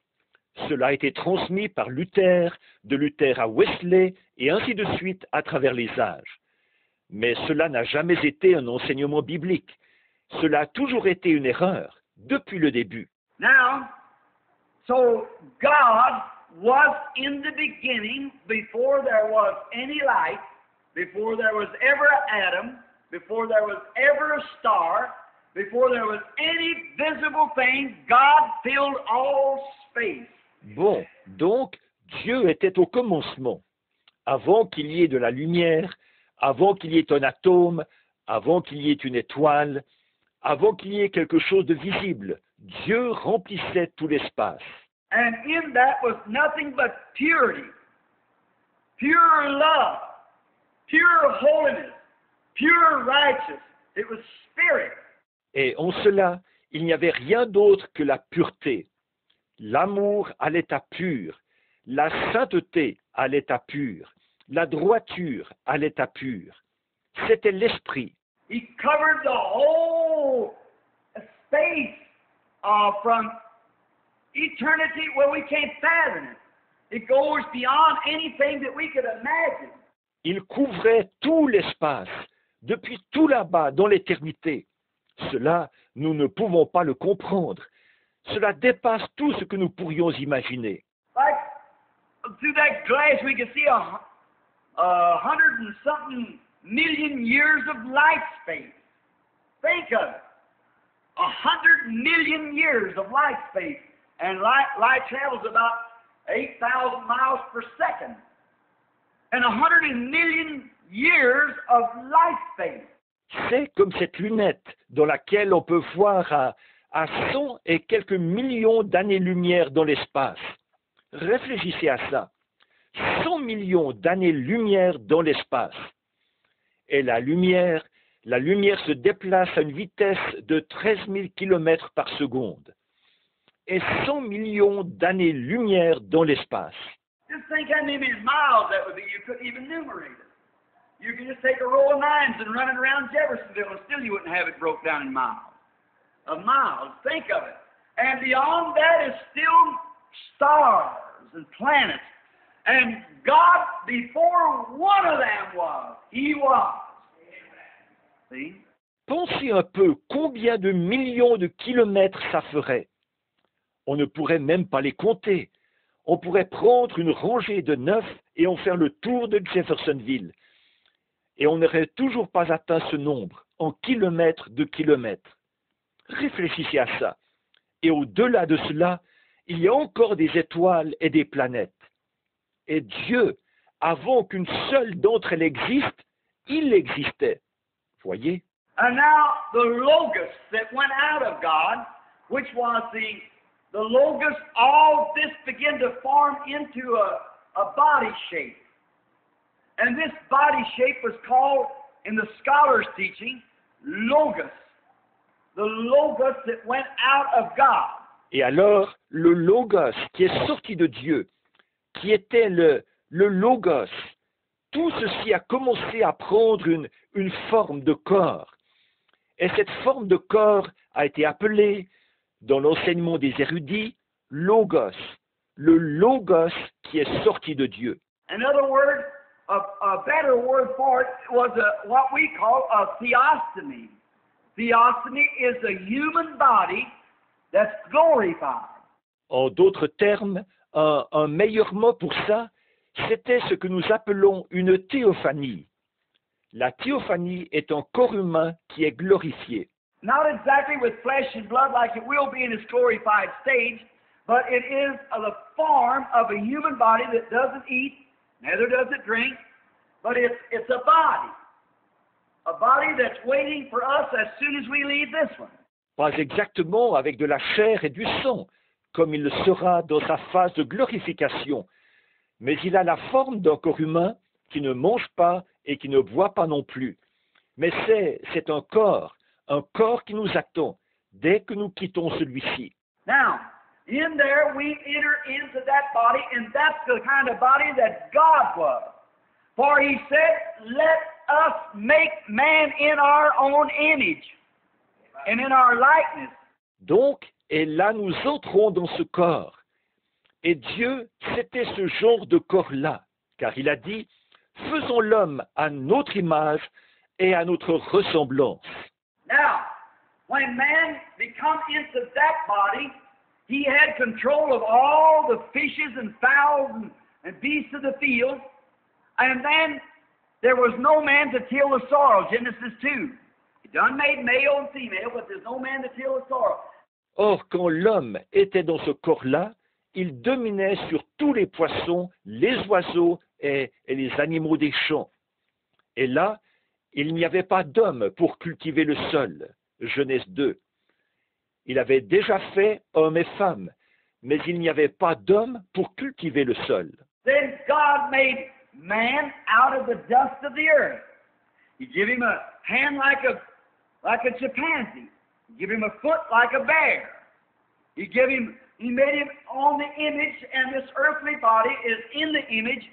Cela a été transmis par Luther, de Luther à Wesley, et ainsi de suite à travers les âges. Mais cela n'a jamais été un enseignement biblique. Cela a toujours été une erreur, depuis le début. Now, so God was in the beginning, before there was any light, before there was ever an atom, before there was ever a star, before there was any visible thing, God filled all space. Bon, donc, Dieu était au commencement, avant qu'il y ait de la lumière, avant qu'il y ait un atome, avant qu'il y ait une étoile, avant qu'il y ait quelque chose de visible. Dieu remplissait tout l'espace. And in that was nothing but purity, pure love, pure holiness, pure righteousness. It was spirit. Et en cela, il n'y avait rien d'autre que la pureté, l'amour à l'état pur, la sainteté à l'état pur, la droiture à l'état pur. C'était l'esprit. He covered the whole space from eternity where we can't fathom it. It goes beyond anything that we could imagine. Il couvrait tout l'espace, depuis tout là-bas dans l'éternité. Cela, nous ne pouvons pas le comprendre. Cela dépasse tout ce que nous pourrions imaginer. Like through that glass we could see a 100 and something million years of light space. Think of it. 100 million years of light space. And light travels about 8,000 miles per second. And 100 million years of light space. C'est comme cette lunette dans laquelle on peut voir à 100 et quelques millions d'années-lumière dans l'espace. Réfléchissez à ça. 100 millions d'années-lumière dans l'espace. Et la lumière se déplace à une vitesse de 13 000 km par seconde. Et 100 millions d'années-lumière dans l'espace. Just think how many miles that would be. You couldn't even numerate it. You could just take a row of 9s and run it around Jeffersonville, and still you wouldn't have it broke down in miles. Of miles, think of it. And beyond that is still stars and planets. And God, before one of them was, He was. See? Pensez un peu combien de millions de kilomètres ça ferait. On ne pourrait même pas les compter. On pourrait prendre une rangée de 9 et en faire le tour de Jeffersonville. Et on n'aurait toujours pas atteint ce nombre en kilomètres de kilomètres. Réfléchissez à ça. Et au-delà de cela, il y a encore des étoiles et des planètes. Et Dieu, avant qu'une seule d'entre elles existe, il existait. Voyez? And now the Logos that went out of God, which was the Logos, all this began to form into a body shape. And this body shape was called, in the scholars' teaching, Logos. The Logos that went out of God. Et alors, le Logos qui est sorti de Dieu, qui était le Logos, tout ceci a commencé à prendre une forme de corps. Et cette forme de corps a été appelée, dans l'enseignement des érudits, Logos, le Logos qui est sorti de Dieu. Another word, a better word for it was what we call a theophany. Theophany is a human body that's glorified. En d'autres termes, un meilleur mot pour ça, c'était ce que nous appelons une théophanie. La théophanie est un corps humain qui est glorifié. Not exactly with flesh and blood like it will be in its glorified stage, but it is the form of a human body that doesn't eat, neither does it drink, but it's a body that's waiting for us as soon as we leave this one. Pas exactement avec de la chair et du sang, comme il le sera dans sa phase de glorification, mais il a la forme d'un corps humain qui ne mange pas et qui ne boit pas non plus. Mais c'est un corps qui nous attend dès que nous quittons celui-ci. Now, in there we enter into that body, and that's the kind of body that God was. For he said, let us make man in our own image and in our likeness. Donc, et là nous entrons dans ce corps. Et Dieu, c'était ce genre de corps-là, car il a dit, faisons l'homme à notre image et à notre ressemblance. Now, when man become into that body, he had control of all the fishes and fowls and beasts of the field, and then there was no man to till the soil, Genesis 2. He done made male and female, but there's no man to till the soil. Or, quand l'homme était dans ce corps-là, il dominait sur tous les poissons, les oiseaux et les animaux des champs. Et là, il n'y avait pas d'homme pour cultiver le sol. Genèse 2. Il avait déjà fait hommes et femmes, mais il n'y avait pas d'homme pour cultiver le sol. Then God made man out of the dust of the earth. He gave him a hand like a chimpanzee. He gave him a foot like a bear. He made him on the image, and this earthly body is in the image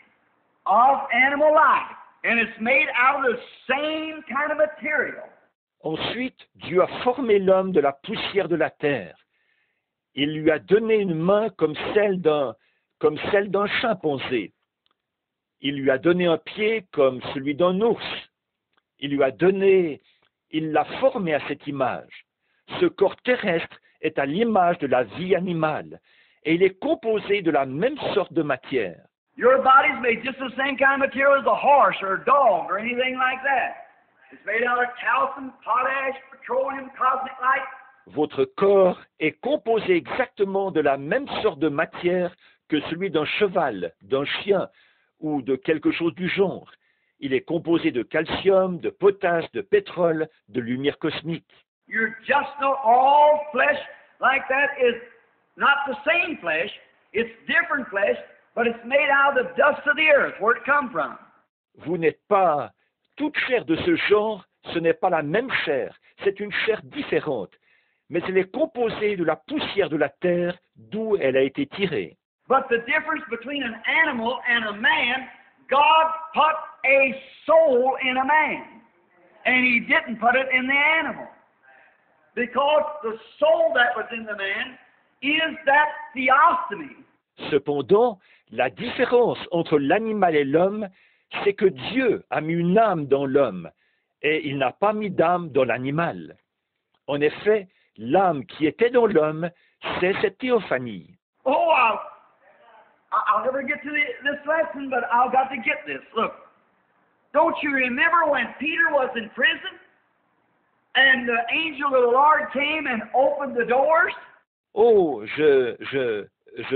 of animal life. And it's made out of the same kind of material. Ensuite, Dieu a formé l'homme de la poussière de la terre. Il lui a donné une main comme celle d'un chimpanzé. Il lui a donné un pied comme celui d'un ours. Il l'a formé à cette image. Ce corps terrestre est à l'image de la vie animale et il est composé de la même sorte de matière. Your body's made just the same kind of material as a horse or a dog or anything like that. It's made out of calcium, potash, petroleum, cosmic light. Votre corps est composé exactement de la même sorte de matière que celui d'un cheval, d'un chien ou de quelque chose du genre. Il est composé de calcium, de potasse, de pétrole, de lumière cosmique. You're just not all flesh like that is not the same flesh. It's different flesh, but it's made out of the dust of the earth, where it come from. Vous n'êtes pas toute chair de ce genre, ce n'est pas la même chair, c'est une chair différente, mais elle est composée de la poussière de la terre d'où elle a été tirée. But the difference between an animal and a man, God put a soul in a man, and he didn't put it in the animal. Because the soul that was in the man is that theophany. Cependant, la différence entre l'animal et l'homme, c'est que Dieu a mis une âme dans l'homme, et il n'a pas mis d'âme dans l'animal. En effet, l'âme qui était dans l'homme, c'est cette théophanie. Oh, I'll never get to this lesson, but I've got to get this. Look, don't you remember when Peter was in prison and the angel of the Lord came and opened the doors? Oh, je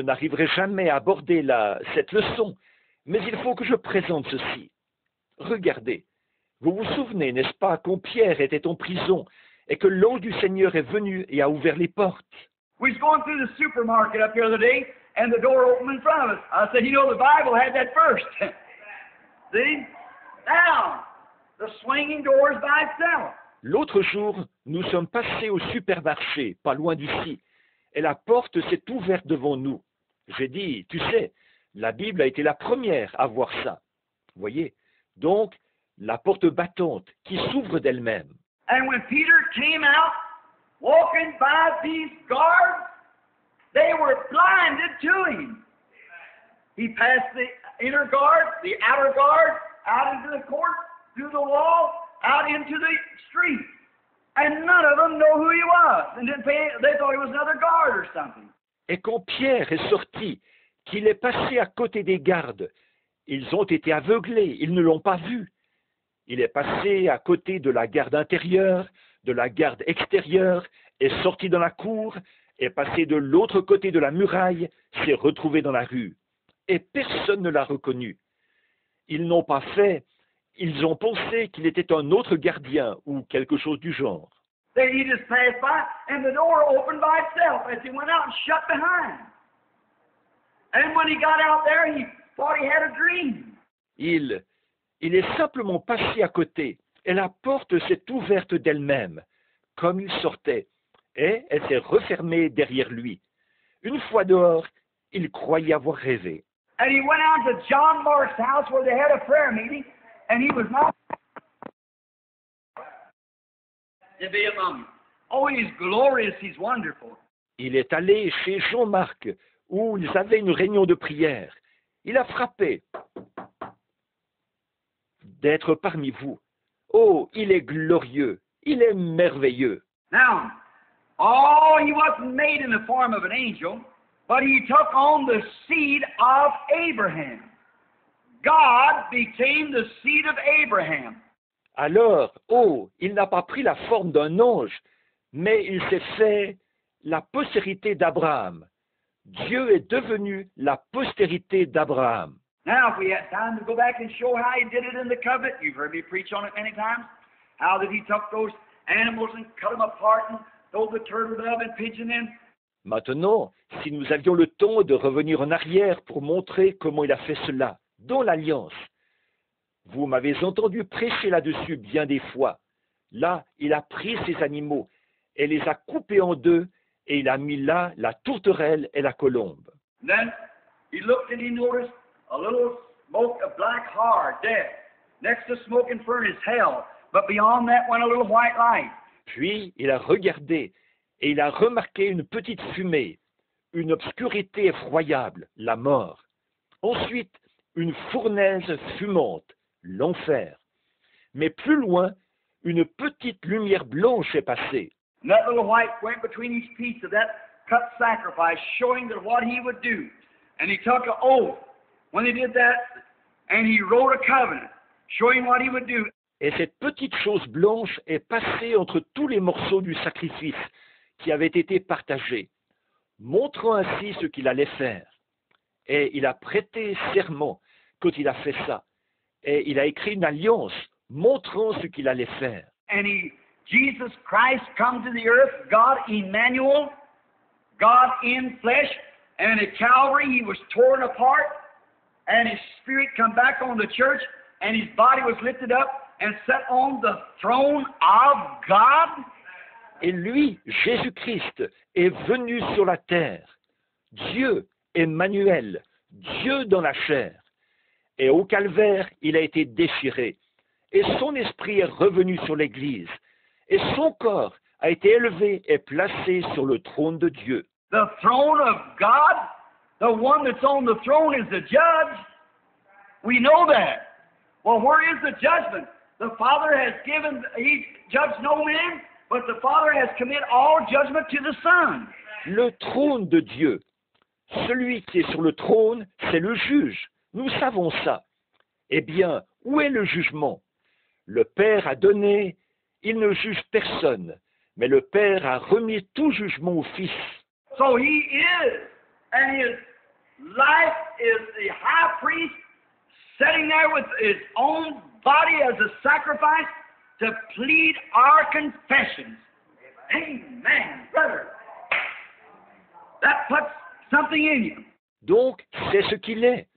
n'arriverai jamais à aborder cette leçon, mais il faut que je présente ceci. Regardez, vous vous souvenez, n'est-ce pas, quand Pierre était en prison et que l'ange du Seigneur est venu et a ouvert les portes? We was going through the supermarket up here the other day, and the door opened in front of us. I said, you know, the Bible had that first. See? Now, the swinging door is by itself. L'autre jour, nous sommes passés au supermarché, pas loin d'ici, et la porte s'est ouverte devant nous. J'ai dit, tu sais, la Bible a été la première à voir ça. Vous voyez? Donc, la porte battante qui s'ouvre d'elle-même. And when Peter came out, walking by these guards, they were blinded to him. He passed the inner guard, the outer guard, out into the court, through the wall, out into the street. And none of them know who he was. And they thought he was another guard or something. Et quand Pierre est sorti, qu'il est passé à côté des gardes, ils ont été aveuglés, ils ne l'ont pas vu. Il est passé à côté de la garde intérieure, de la garde extérieure, est sorti dans la cour, est passé de l'autre côté de la muraille, s'est retrouvé dans la rue. Et personne ne l'a reconnu. Ils n'ont pas fait, ils ont pensé qu'il était un autre gardien ou quelque chose du genre. Then he just passed by, and the door opened by itself as he went out and shut behind. And when he got out there, he thought he had a dream. Il est simplement passé à côté, et la porte s'est ouverte d'elle-même, comme il sortait, et elle s'est refermée derrière lui. Une fois dehors, il croyait avoir rêvé. And he went out to John Mark's house where they had a prayer meeting, and he was not to be among them. Oh, he's glorious, he's wonderful. Il est allé chez Jean-Marc, où ils avaient une réunion de prière. Il a frappé d'être parmi vous. Oh, il est glorieux, il est merveilleux. Now, oh, he wasn't made in the form of an angel, but he took on the seed of Abraham. God became the seed of Abraham. Alors, oh, il n'a pas pris la forme d'un ange, mais il s'est fait la postérité d'Abraham. Dieu est devenu la postérité d'Abraham. Now, if we had time to go back and show how he did it in the covenant, you've heard me preach on it many times, how that he took those animals and cut them apart and throw the turtle dove and pigeon in. Maintenant, si nous avions le temps de revenir en arrière pour montrer comment il a fait cela, dans l'Alliance. Vous m'avez entendu prêcher là-dessus bien des fois. Là, il a pris ces animaux et les a coupés en deux, et il a mis là la tourterelle et la colombe. Then he looked and he noticed a little smoke of black hard, death. Next to smoking furnace, hell. But beyond that went a little white light. Puis il a regardé et il a remarqué une petite fumée, une obscurité effroyable, la mort. Ensuite, une fournaise fumante, l'enfer. Mais plus loin, une petite lumière blanche est passée. And that little white went between each piece of that cut sacrifice, showing that what he would do. And he took an oath when he did that, and he wrote a covenant, showing what he would do. Et cette petite chose blanche est passée entre tous les morceaux du sacrifice qui avaient été partagés, montrant ainsi ce qu'il allait faire. Et il a prêté serment quand il a fait ça. Et il a écrit une alliance montrant ce qu'il allait faire. And Jesus Christ come to the earth, God Emmanuel, God in flesh, and at Calvary he was torn apart, and his spirit come back on the church, and his body was lifted up and set on the throne of God. Et lui, Jésus-Christ, est venu sur la terre. Dieu, Emmanuel, Dieu dans la chair. Et au calvaire, il a été déchiré. Et son esprit est revenu sur l'Église. Et son corps a été élevé et placé sur le trône de Dieu. The throne of God, the one that's on the throne is the judge. We know that. Well, where is the judgment? The Father has given, He judged no man, but the Father has committed all judgment to the Son. Le trône de Dieu, celui qui est sur le trône, c'est le juge. Nous savons ça. Eh bien, où est le jugement? Le Père a donné, il ne juge personne, mais le Père a remis tout jugement au Fils. So He is, and His life is the high priest sitting there with His own body as a sacrifice to plead our confessions. Amen, brother. That puts something in you. Donc, c'est ce qu'il est.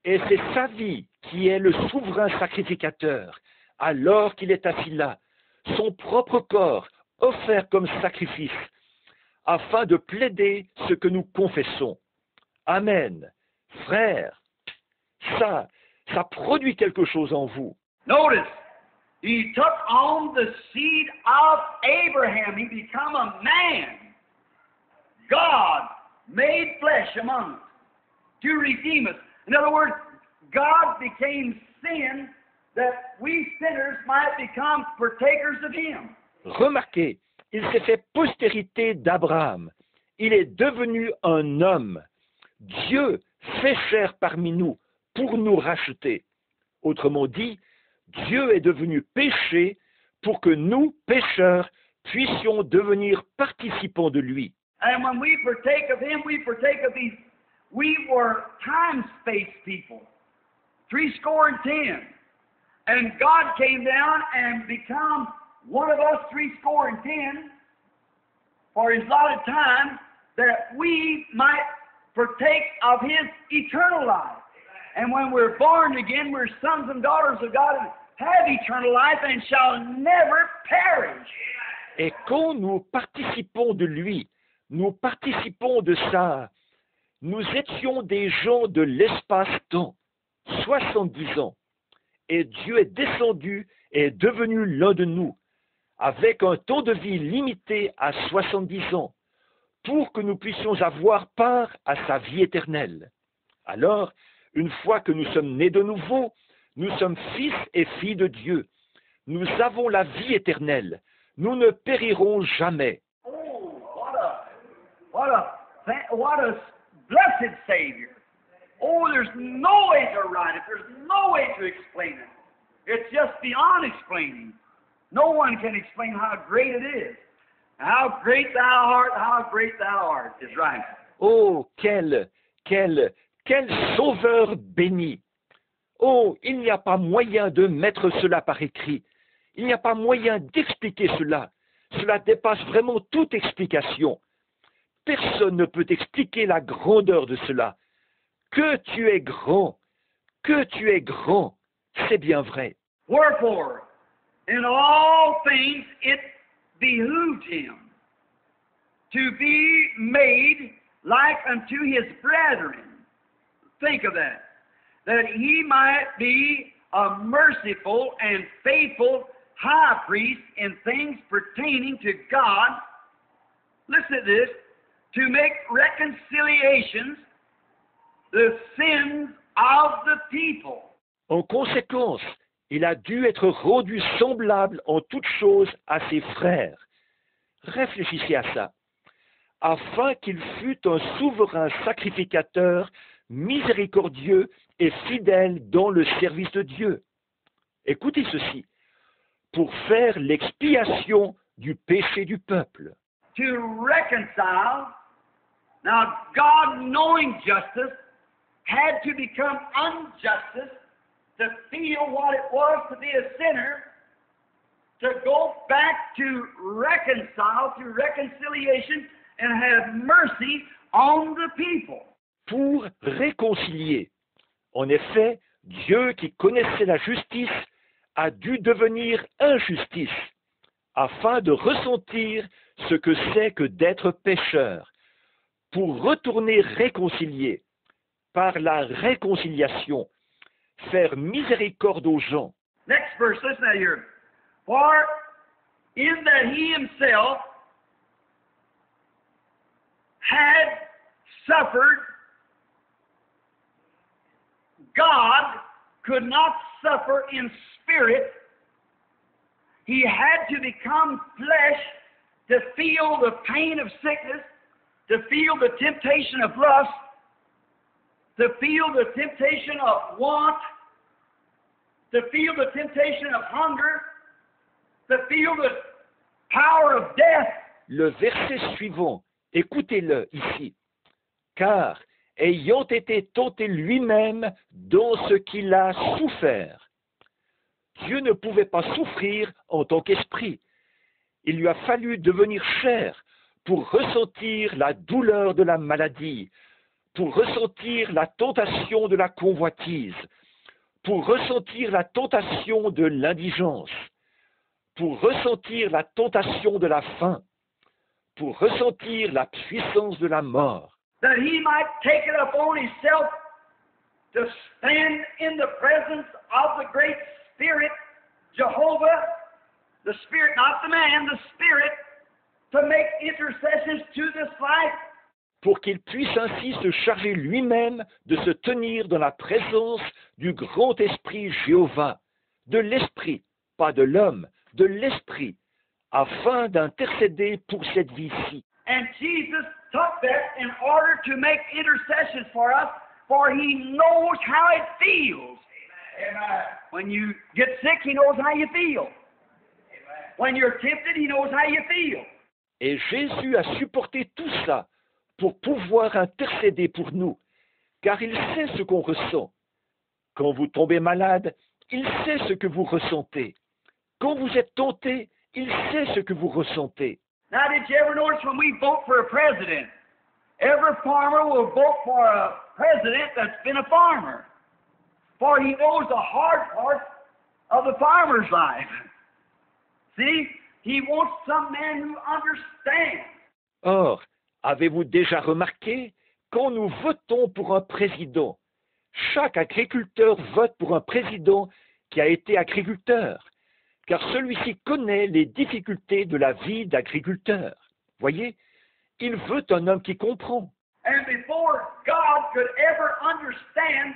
Et c'est sa vie qui est le souverain sacrificateur, alors qu'il est assis là, son propre corps offert comme sacrifice, afin de plaider ce que nous confessons. Amen. Frère, ça produit quelque chose en vous. Notice, He took on the seed of Abraham. He became a man. God made flesh among us to redeem us. In other words, God became sin that we sinners might become partakers of Him. Remarquez, il s'est fait postérité d'Abraham. Il est devenu un homme. Dieu fait chair parmi nous pour nous racheter. Autrement dit, Dieu est devenu péché pour que nous, pécheurs, puissions devenir participants de lui. And when we partake of Him, we partake of these. We were time-space people, 70. And God came down and became one of us, 70, for His allotted time, that we might partake of His eternal life. And when we're born again, we're sons and daughters of God and have eternal life and shall never perish. Et quand nous participons de lui, nous participons de ça. Nous étions des gens de l'espace-temps, 70 ans. Et Dieu est descendu et est devenu l'un de nous, avec un temps de vie limité à 70 ans, pour que nous puissions avoir part à sa vie éternelle. Alors, une fois que nous sommes nés de nouveau, nous sommes fils et filles de Dieu. Nous avons la vie éternelle. Nous ne périrons jamais. Oh, what a blessed Savior. Oh, there's no way to write it. There's no way to explain it. It's just beyond explaining. No one can explain how great it is. How great thou art is right. Oh, quel sauveur béni! Oh, il n'y a pas moyen de mettre cela par écrit. Il n'y a pas moyen d'expliquer cela. Cela dépasse vraiment toute explication. Personne ne peut expliquer la grandeur de cela. Que tu es grand, c'est bien vrai. Wherefore, in all things it behooved Him to be made like unto His brethren. Think of that. That He might be a merciful and faithful high priest in things pertaining to God. Listen to this. To make reconciliations the sins of the people. En conséquence, il a dû être rendu semblable en toutes choses à ses frères. Réfléchissez à ça. Afin qu'il fût un souverain sacrificateur, miséricordieux et fidèle dans le service de Dieu. Écoutez ceci. Pour faire l'expiation du péché du peuple. To reconcile. Now, God, knowing justice, had to become unjustice to feel what it was to be a sinner, to go back to reconcile, through reconciliation, and have mercy on the people. Pour réconcilier. En effet, Dieu qui connaissait la justice a dû devenir injustice, afin de ressentir ce que c'est que d'être pécheur, pour retourner réconcilier, par la réconciliation, faire miséricorde aux gens. Next verse, listen to here. For in that He Himself had suffered, God could not suffer in spirit He had to become flesh to feel the pain of sickness, to feel the temptation of lust, to feel the temptation of want, to feel the temptation of hunger, to feel the power of death. Le verset suivant, écoutez-le ici. Car, ayant été tenté lui-même dans ce qu'il a souffert, Dieu ne pouvait pas souffrir en tant qu'esprit. Il lui a fallu devenir chair pour ressentir la douleur de la maladie, pour ressentir la tentation de la convoitise, pour ressentir la tentation de l'indigence, pour ressentir la tentation de la faim, pour ressentir la puissance de la mort. That he might take it upon himself to stand in the presence of the great Spirit, Jehovah, the Spirit, not the man, the Spirit, to make intercessions to this life. Pour qu'il puisse ainsi se charger lui-même de se tenir dans la présence du grand esprit Jéhovah, de l'esprit, pas de l'homme, de l'esprit, afin d'intercéder pour cette vie-ci. And Jesus took that in order to make intercessions for us, for he knows how it feels. Amen. When you get sick, he knows how you feel. Amen. When you're tempted, he knows how you feel. Et Jésus a supporté tout ça pour pouvoir intercéder pour nous, car il sait ce qu'on ressent. Quand vous tombez malade, il sait ce que vous ressentez. Quand vous êtes tenté, il sait ce que vous ressentez. Now, did you ever notice when we vote for a president, every farmer will vote for a president that's been a farmer, for he knows the hard part of the farmer's life. See, he wants some man who understands. Or, avez-vous déjà remarqué, quand nous votons pour un président, chaque agriculteur vote pour un président qui a été agriculteur, car celui-ci connaît les difficultés de la vie d'agriculteur. Voyez, il veut un homme qui comprend. And before God could ever understand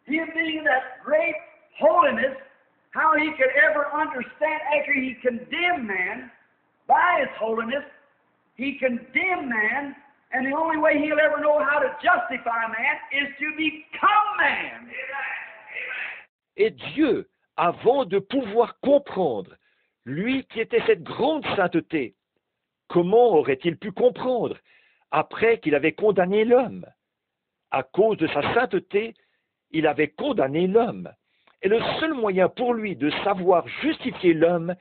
him being that great holiness, how he could ever understand after he condemned man by his holiness, he condemned man, and the only way he'll ever know how to justify man is to become man. Et Dieu, avant de pouvoir comprendre, lui qui était cette grande sainteté, comment aurait-il pu comprendre après qu'il avait condamné l'homme? À cause de sa sainteté, il avait condamné l'homme. Et le seul moyen pour lui de savoir justifier l'homme,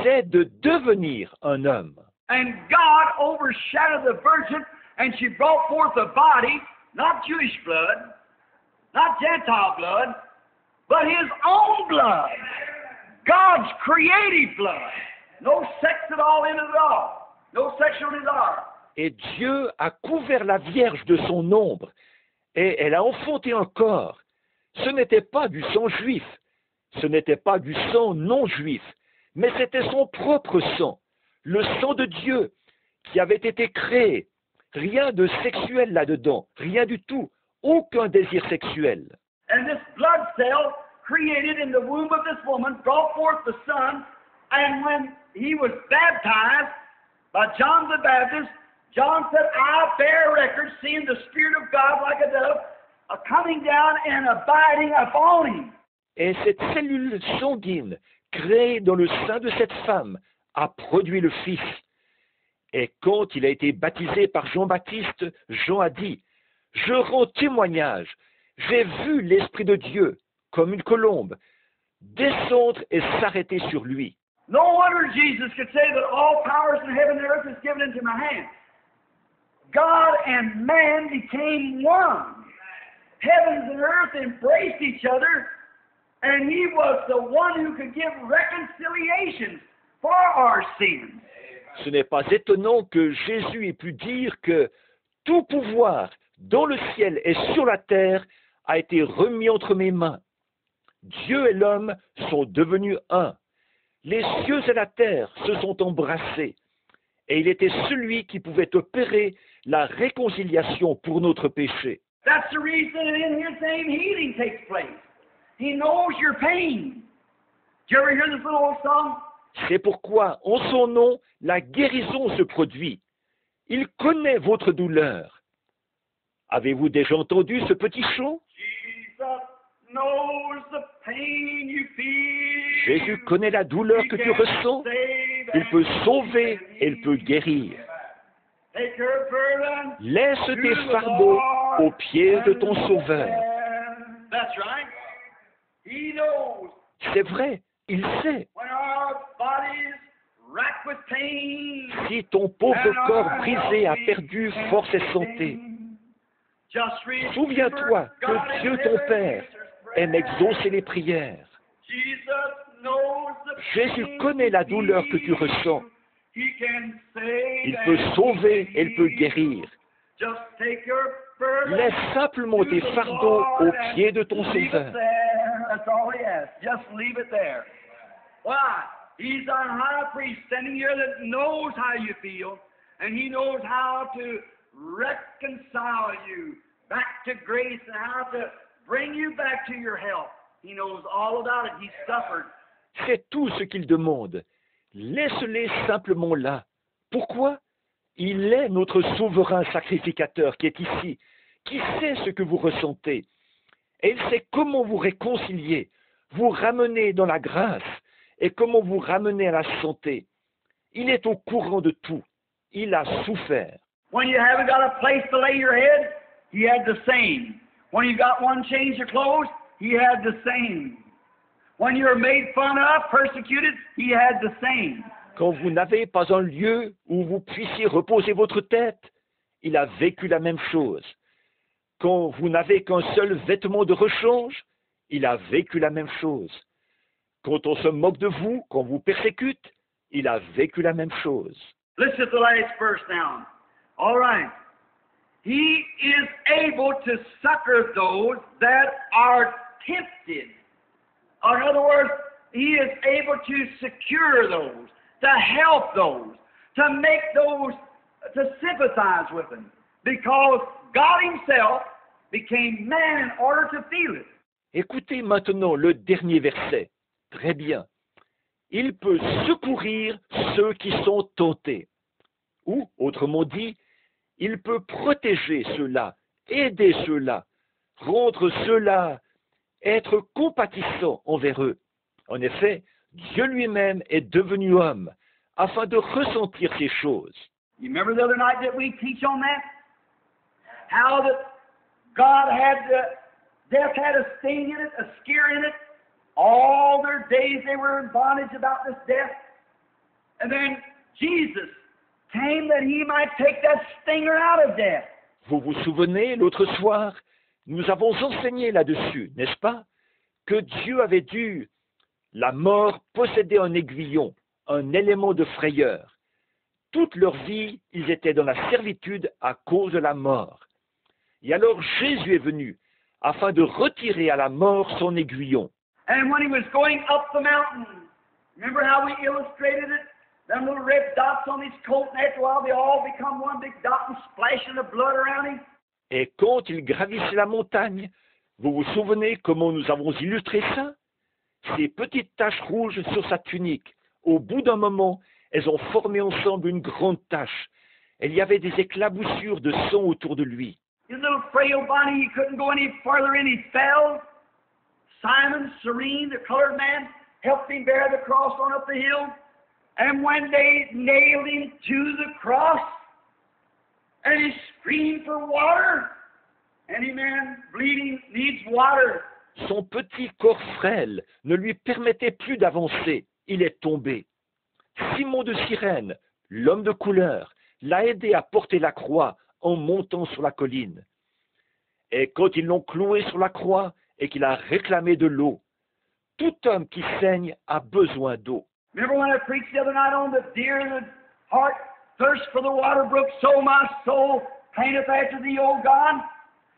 c'est de devenir un homme. And God overshadowed the virgin, and she brought forth a body, not Jewish blood, not Gentile blood, but his own blood. God's creative blood. No sex at all in it at all. No sexual desire. Et Dieu a couvert la Vierge de son ombre, et elle a enfanté un corps. Ce n'était pas du sang juif, ce n'était pas du sang non juif, mais c'était son propre sang, le sang de Dieu, qui avait été créé. Rien de sexuel là-dedans, rien du tout, aucun désir sexuel. And this blood cell created in the womb of this woman brought forth the Son, and when he was baptized by John the Baptist, John said, I bear record, seeing the Spirit of God like a dove, coming down and abiding upon him. Et cette cellule sanguine, créée dans le sein de cette femme, a produit le Fils. Et quand il a été baptisé par Jean-Baptiste, Jean a dit, « Je rends témoignage, j'ai vu l'Esprit de Dieu, comme une colombe, descendre et s'arrêter sur lui. » No wonder Jesus could say that all powers in heaven and earth is given into my hand. God and man became one. Heavens and earth embraced each other, and he was the one who could give reconciliation for our sins. Ce n'est pas étonnant que Jésus ait pu dire que tout pouvoir dans le ciel et sur la terre a été remis entre mes mains. Dieu et l'homme sont devenus un. Les cieux et la terre se sont embrassés. Et il était celui qui pouvait opérer la réconciliation pour notre péché. That's the reason in his name healing takes place. He knows your pain. Did you ever hear this little old song? C'est pourquoi, en son nom, la guérison se produit. Il connaît votre douleur. Avez-vous déjà entendu ce petit chant? Jésus connaît la douleur que tu ressens. Il peut sauver et il peut guérir. Laisse tes fardeaux aux pieds de ton Sauveur. C'est vrai, il sait. Si ton pauvre corps brisé a perdu force et santé, souviens-toi que Dieu ton Père aime exaucer les prières. Jésus connaît la douleur que tu ressens. Il peut sauver et il peut guérir. Laisse simplement tes fardeaux aux pieds de ton Sauveur. He's our high priest standing here that knows how you feel, and he knows how to reconcile you back to grace and how to bring you back to your health. He knows all about it. He suffered. C'est tout ce qu'il demande. Laisse-les simplement là. Pourquoi? Il est notre souverain sacrificateur qui est ici, qui sait ce que vous ressentez. Et il sait comment vous réconcilier, vous ramener dans la grâce, et comment vous ramener à la santé. Il est au courant de tout. Il a souffert. When you haven't got a place to lay your head, he had the same. When you got one change of clothes, he had the same. When you were made fun of, persecuted, he had the same. Quand vous n'avez pas un lieu où vous puissiez reposer votre tête, il a vécu la même chose. Quand vous n'avez qu'un seul vêtement de rechange, il a vécu la même chose. Quand on se moque de vous, qu'on vous persécute, il a vécu la même chose. Listen to the last verse now. All right. He is able to succor those that are tempted. In other words, he is able to secure those, to help those, to make those, to sympathize with them. Because God himself became man in order to feel it. Écoutez maintenant le dernier verset. Très bien. Il peut secourir ceux qui sont tentés. Ou, autrement dit, il peut protéger ceux-là, aider ceux-là, rendre ceux-là, être compatissant envers eux. En effet, Dieu lui-même est devenu homme afin de ressentir ces choses. You remember the other night that we teach on that? How that God had death had a sting in it, a scare in it. All their days they were in bondage about this death. And then Jesus came that he might take that stinger out of death. Vous vous souvenez, l'autre soir, nous avons enseigné là-dessus, n'est-ce pas? Que Dieu avait dû, la mort, posséder un aiguillon, un élément de frayeur. Toute leur vie, ils étaient dans la servitude à cause de la mort. Et alors Jésus est venu, afin de retirer à la mort son aiguillon. And when he was going up the mountain, remember how we illustrated it? Them little red dots on his coat, and after a while they all become one big dot and splashing the blood around him. Et quand il gravissait la montagne, vous vous souvenez comment nous avons illustré ça? Ces petites taches rouges sur sa tunique, au bout d'un moment, elles ont formé ensemble une grande tache. Il y avait des éclaboussures de sang autour de lui. His little frail body, he couldn't go any farther in, he fell. Simon, Cyrene, the colored man, helped him bear the cross on up the hill. And when they nailed him to the cross, and he screamed for water, any man bleeding needs water. Son petit corps frêle ne lui permettait plus d'avancer. Il est tombé. Simon de Cyrène, l'homme de couleur, l'a aidé à porter la croix en montant sur la colline. Et quand ils l'ont cloué sur la croix et qu'il a réclamé de l'eau, tout homme qui saigne a besoin d'eau. Remember when I preached the other night on the deer in the heart thirst for the water brook, so my soul panteth after thee, O God.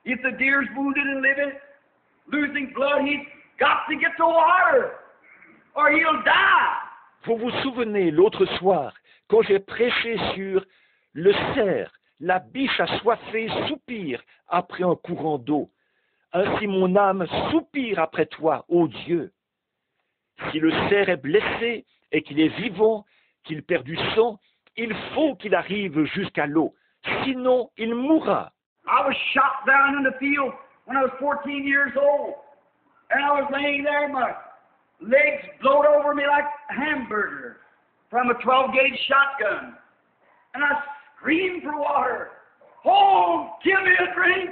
If the deer's wounded and living, losing blood, he's got to get the water, or he'll die. Vous vous souvenez l'autre soir, quand j'ai prêché sur le cerf, la biche assoiffée soupire après un courant d'eau. Ainsi mon âme soupire après toi, ô Dieu. Si le cerf est blessé et qu'il est vivant, qu'il perd du sang, il faut qu'il arrive jusqu'à l'eau. Sinon, il mourra. I was shot down in the field when I was 14 years old. And I was laying there, my legs blowed over me like a hamburger from a 12-gauge shotgun. And I screamed for water. Oh, give me a drink.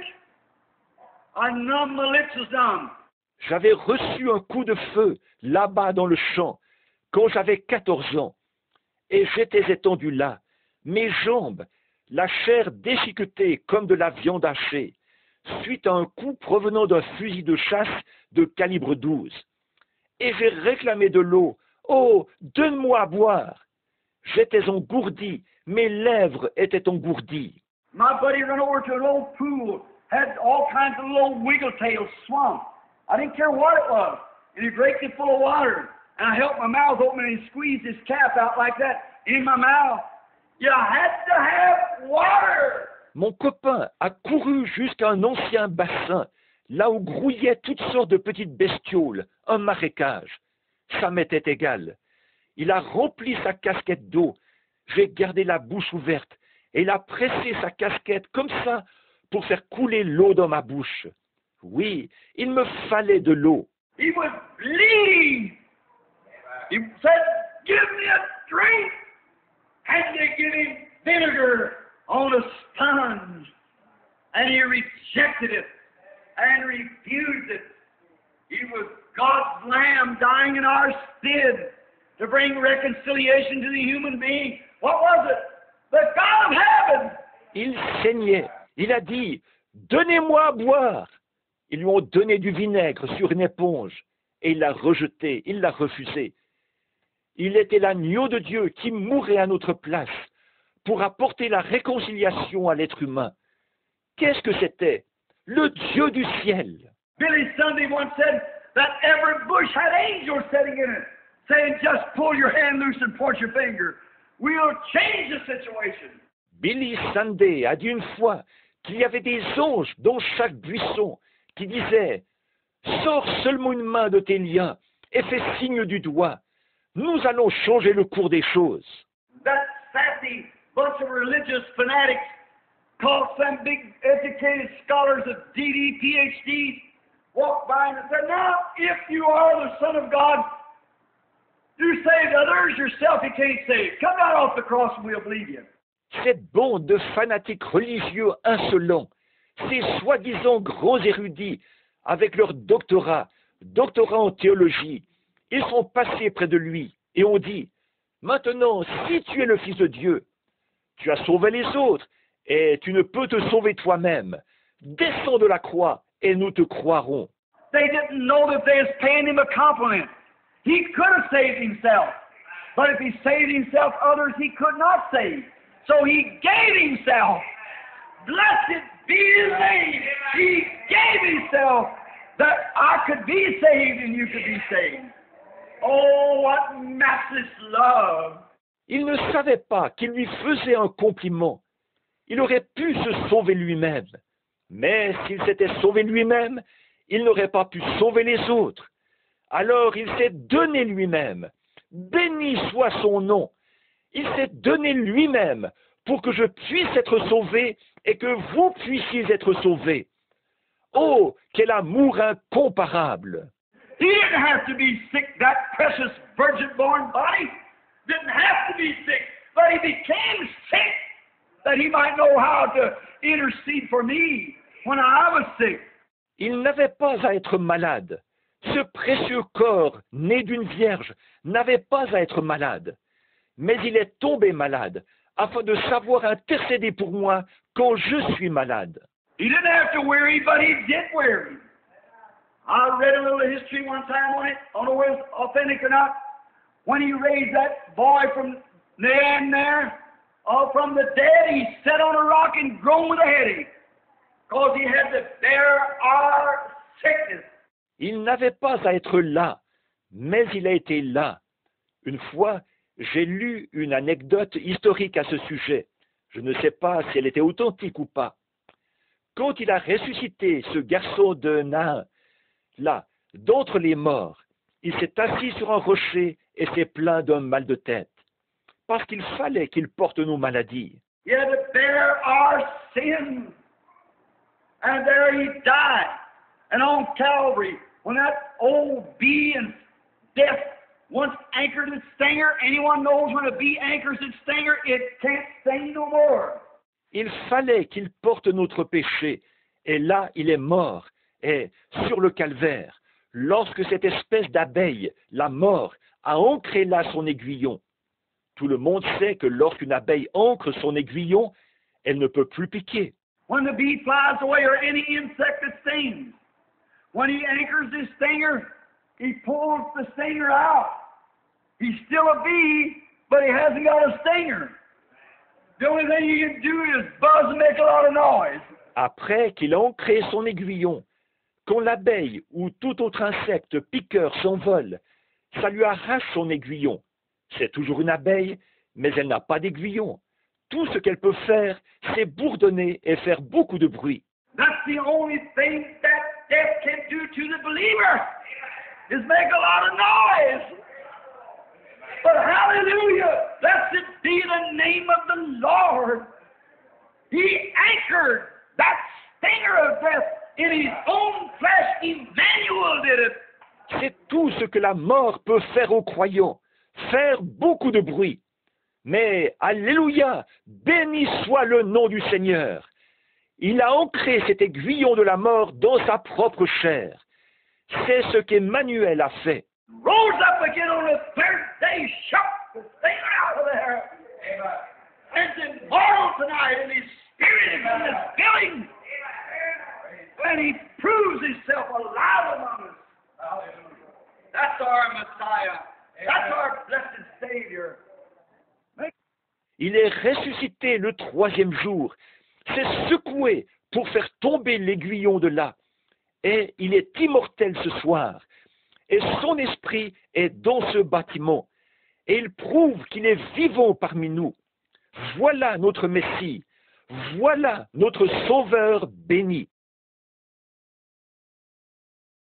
I numbed, my lips was numb. J'avais reçu un coup de feu là-bas dans le champ quand j'avais 14 ans. Et j'étais étendu là, mes jambes, la chair déchiquetée comme de la viande hachée, suite à un coup provenant d'un fusil de chasse de calibre 12. Et j'ai réclamé de l'eau. Oh, donne-moi à boire. J'étais engourdi, mes lèvres étaient engourdies. My buddy ran over to an old pool, had all kinds of little wiggle-tails swum. I didn't care what it was. And he raked it full of water. And I held my mouth open and he squeezed his cap out like that in my mouth. You had to have water. Mon copain a couru jusqu'à un ancien bassin, là où grouillaient toutes sortes de petites bestioles, un marécage. Ça m'était égal. Il a rempli sa casquette d'eau. J'ai gardé la bouche ouverte et il a pressé sa casquette comme ça pour faire couler l'eau dans ma bouche. Oui, il me fallait de l'eau. He was bleeding. He said, give me a drink. And they give him vinegar on a sponge. And he rejected it and refused it. He was God's lamb dying in our stead to bring reconciliation to the human being. What was it? The God of heaven. Il saignait. Il a dit, donnez-moi à boire. Ils lui ont donné du vinaigre sur une éponge et il l'a rejeté, il l'a refusé. Il était l'agneau de Dieu qui mourait à notre place pour apporter la réconciliation à l'être humain. Qu'est-ce que c'était? Le Dieu du ciel. Billy Sunday once said that every bush had angels sitting in it, saying, just pull your hand loose and point your finger. We'll change the situation. Billy Sunday a dit une fois qu'il y avait des anges dans chaque buisson qui disaient « Sors seulement une main de tes liens et fais signe du doigt. Nous allons changer le cours des choses. » That sassy bunch of religious fanatics called some big educated scholars of DD, PhDs, walked by and said, now, if you are the Son of God, you saved others, yourself you can't save. Come down off the cross and we'll believe you. Cette bande de fanatiques religieux insolents, ces soi-disant grands érudits, avec leur doctorat en théologie, ils sont passés près de lui et ont dit, maintenant, si tu es le Fils de Dieu, tu as sauvé les autres et tu ne peux te sauver toi-même. Descends de la croix et nous te croirons. They didn't know that they was paying him a compliment. He could have saved himself, but if he saved himself, others he could not save. So he gave himself. Blessed be his name. He gave himself that I could be saved and you could be saved. Oh, what matchless love. Il ne savait pas qu'il lui faisait un compliment. Il aurait pu se sauver lui-même. Mais s'il s'était sauvé lui-même, il n'aurait pas pu sauver les autres. Alors il s'est donné lui-même. Béni soit son nom. Il s'est donné lui-même pour que je puisse être sauvé et que vous puissiez être sauvés. Oh, quel amour incomparable! He didn't have to be sick, that precious virgin-born body. Didn't have to be sick, but he became sick that he might know how to intercede for me when I was sick. Il n'avait pas à être malade. Ce précieux corps, né d'une vierge, n'avait pas à être malade. Mais il est tombé malade, afin de savoir intercéder pour moi quand je suis malade. He didn't have to weary, but he did weary. I read a little history one time on it. I don't know whether it's authentic or not. When he raised that boy from the end there, from the dead, he sat on a rock and groaned with a headache, because he had to bear our sickness. Il n'avait pas à être là, mais il a été là. Une fois, j'ai lu une anecdote historique à ce sujet. Je ne sais pas si elle était authentique ou pas. Quand il a ressuscité ce garçon de Nain, là, d'entre les morts, Il s'est assis sur un rocher et s'est plaint d'un mal de tête, parce qu'il fallait qu'il porte nos maladies. He had to bear our sins. And there he died. And on Calvary, when that old bee and death once anchored its stinger, anyone knows when a bee anchors its stinger, it can't sting no more. Il fallait qu'il porte notre péché, et là il est mort, et sur le calvaire, lorsque cette espèce d'abeille, la mort, a ancré là son aiguillon. Tout le monde sait que lorsqu'une abeille ancre son aiguillon, elle ne peut plus piquer. When the bee flies away or any insect that stings, when he anchors his stinger, he pulls the stinger out. He's still a bee, but he hasn't got a stinger. The only thing he can do is buzz and make a lot of noise. Après qu'il a ancré son aiguillon, quand l'abeille ou tout autre insecte piqueur s'envole, ça lui arrache son aiguillon. C'est toujours une abeille, mais elle n'a pas d'aiguillon. Tout ce qu'elle peut faire, c'est bourdonner et faire beaucoup de bruit. That's the only thing that death can do to the believer, is make a lot of noise. But hallelujah, blessed be the name of the Lord. He anchored that stinger of death in his own flesh. Emmanuel did it. C'est tout ce que la mort peut faire aux croyants, faire beaucoup de bruit. Mais, alléluia, béni soit le nom du Seigneur. Il a ancré cet aiguillon de la mort dans sa propre chair. C'est ce qu'Emmanuel a fait. Rose up again on the third day, shook the stinger out of there. And it's immortal tonight, and his spirit is in his filling. And he proves himself alive among us. That's our Messiah. That's our blessed Savior. Il est ressuscité le troisième jour, s'est secoué pour faire tomber l'aiguillon de là, et il est immortel ce soir, et son esprit est dans ce bâtiment, et il prouve qu'il est vivant parmi nous. Voilà notre Messie, voilà notre Sauveur béni.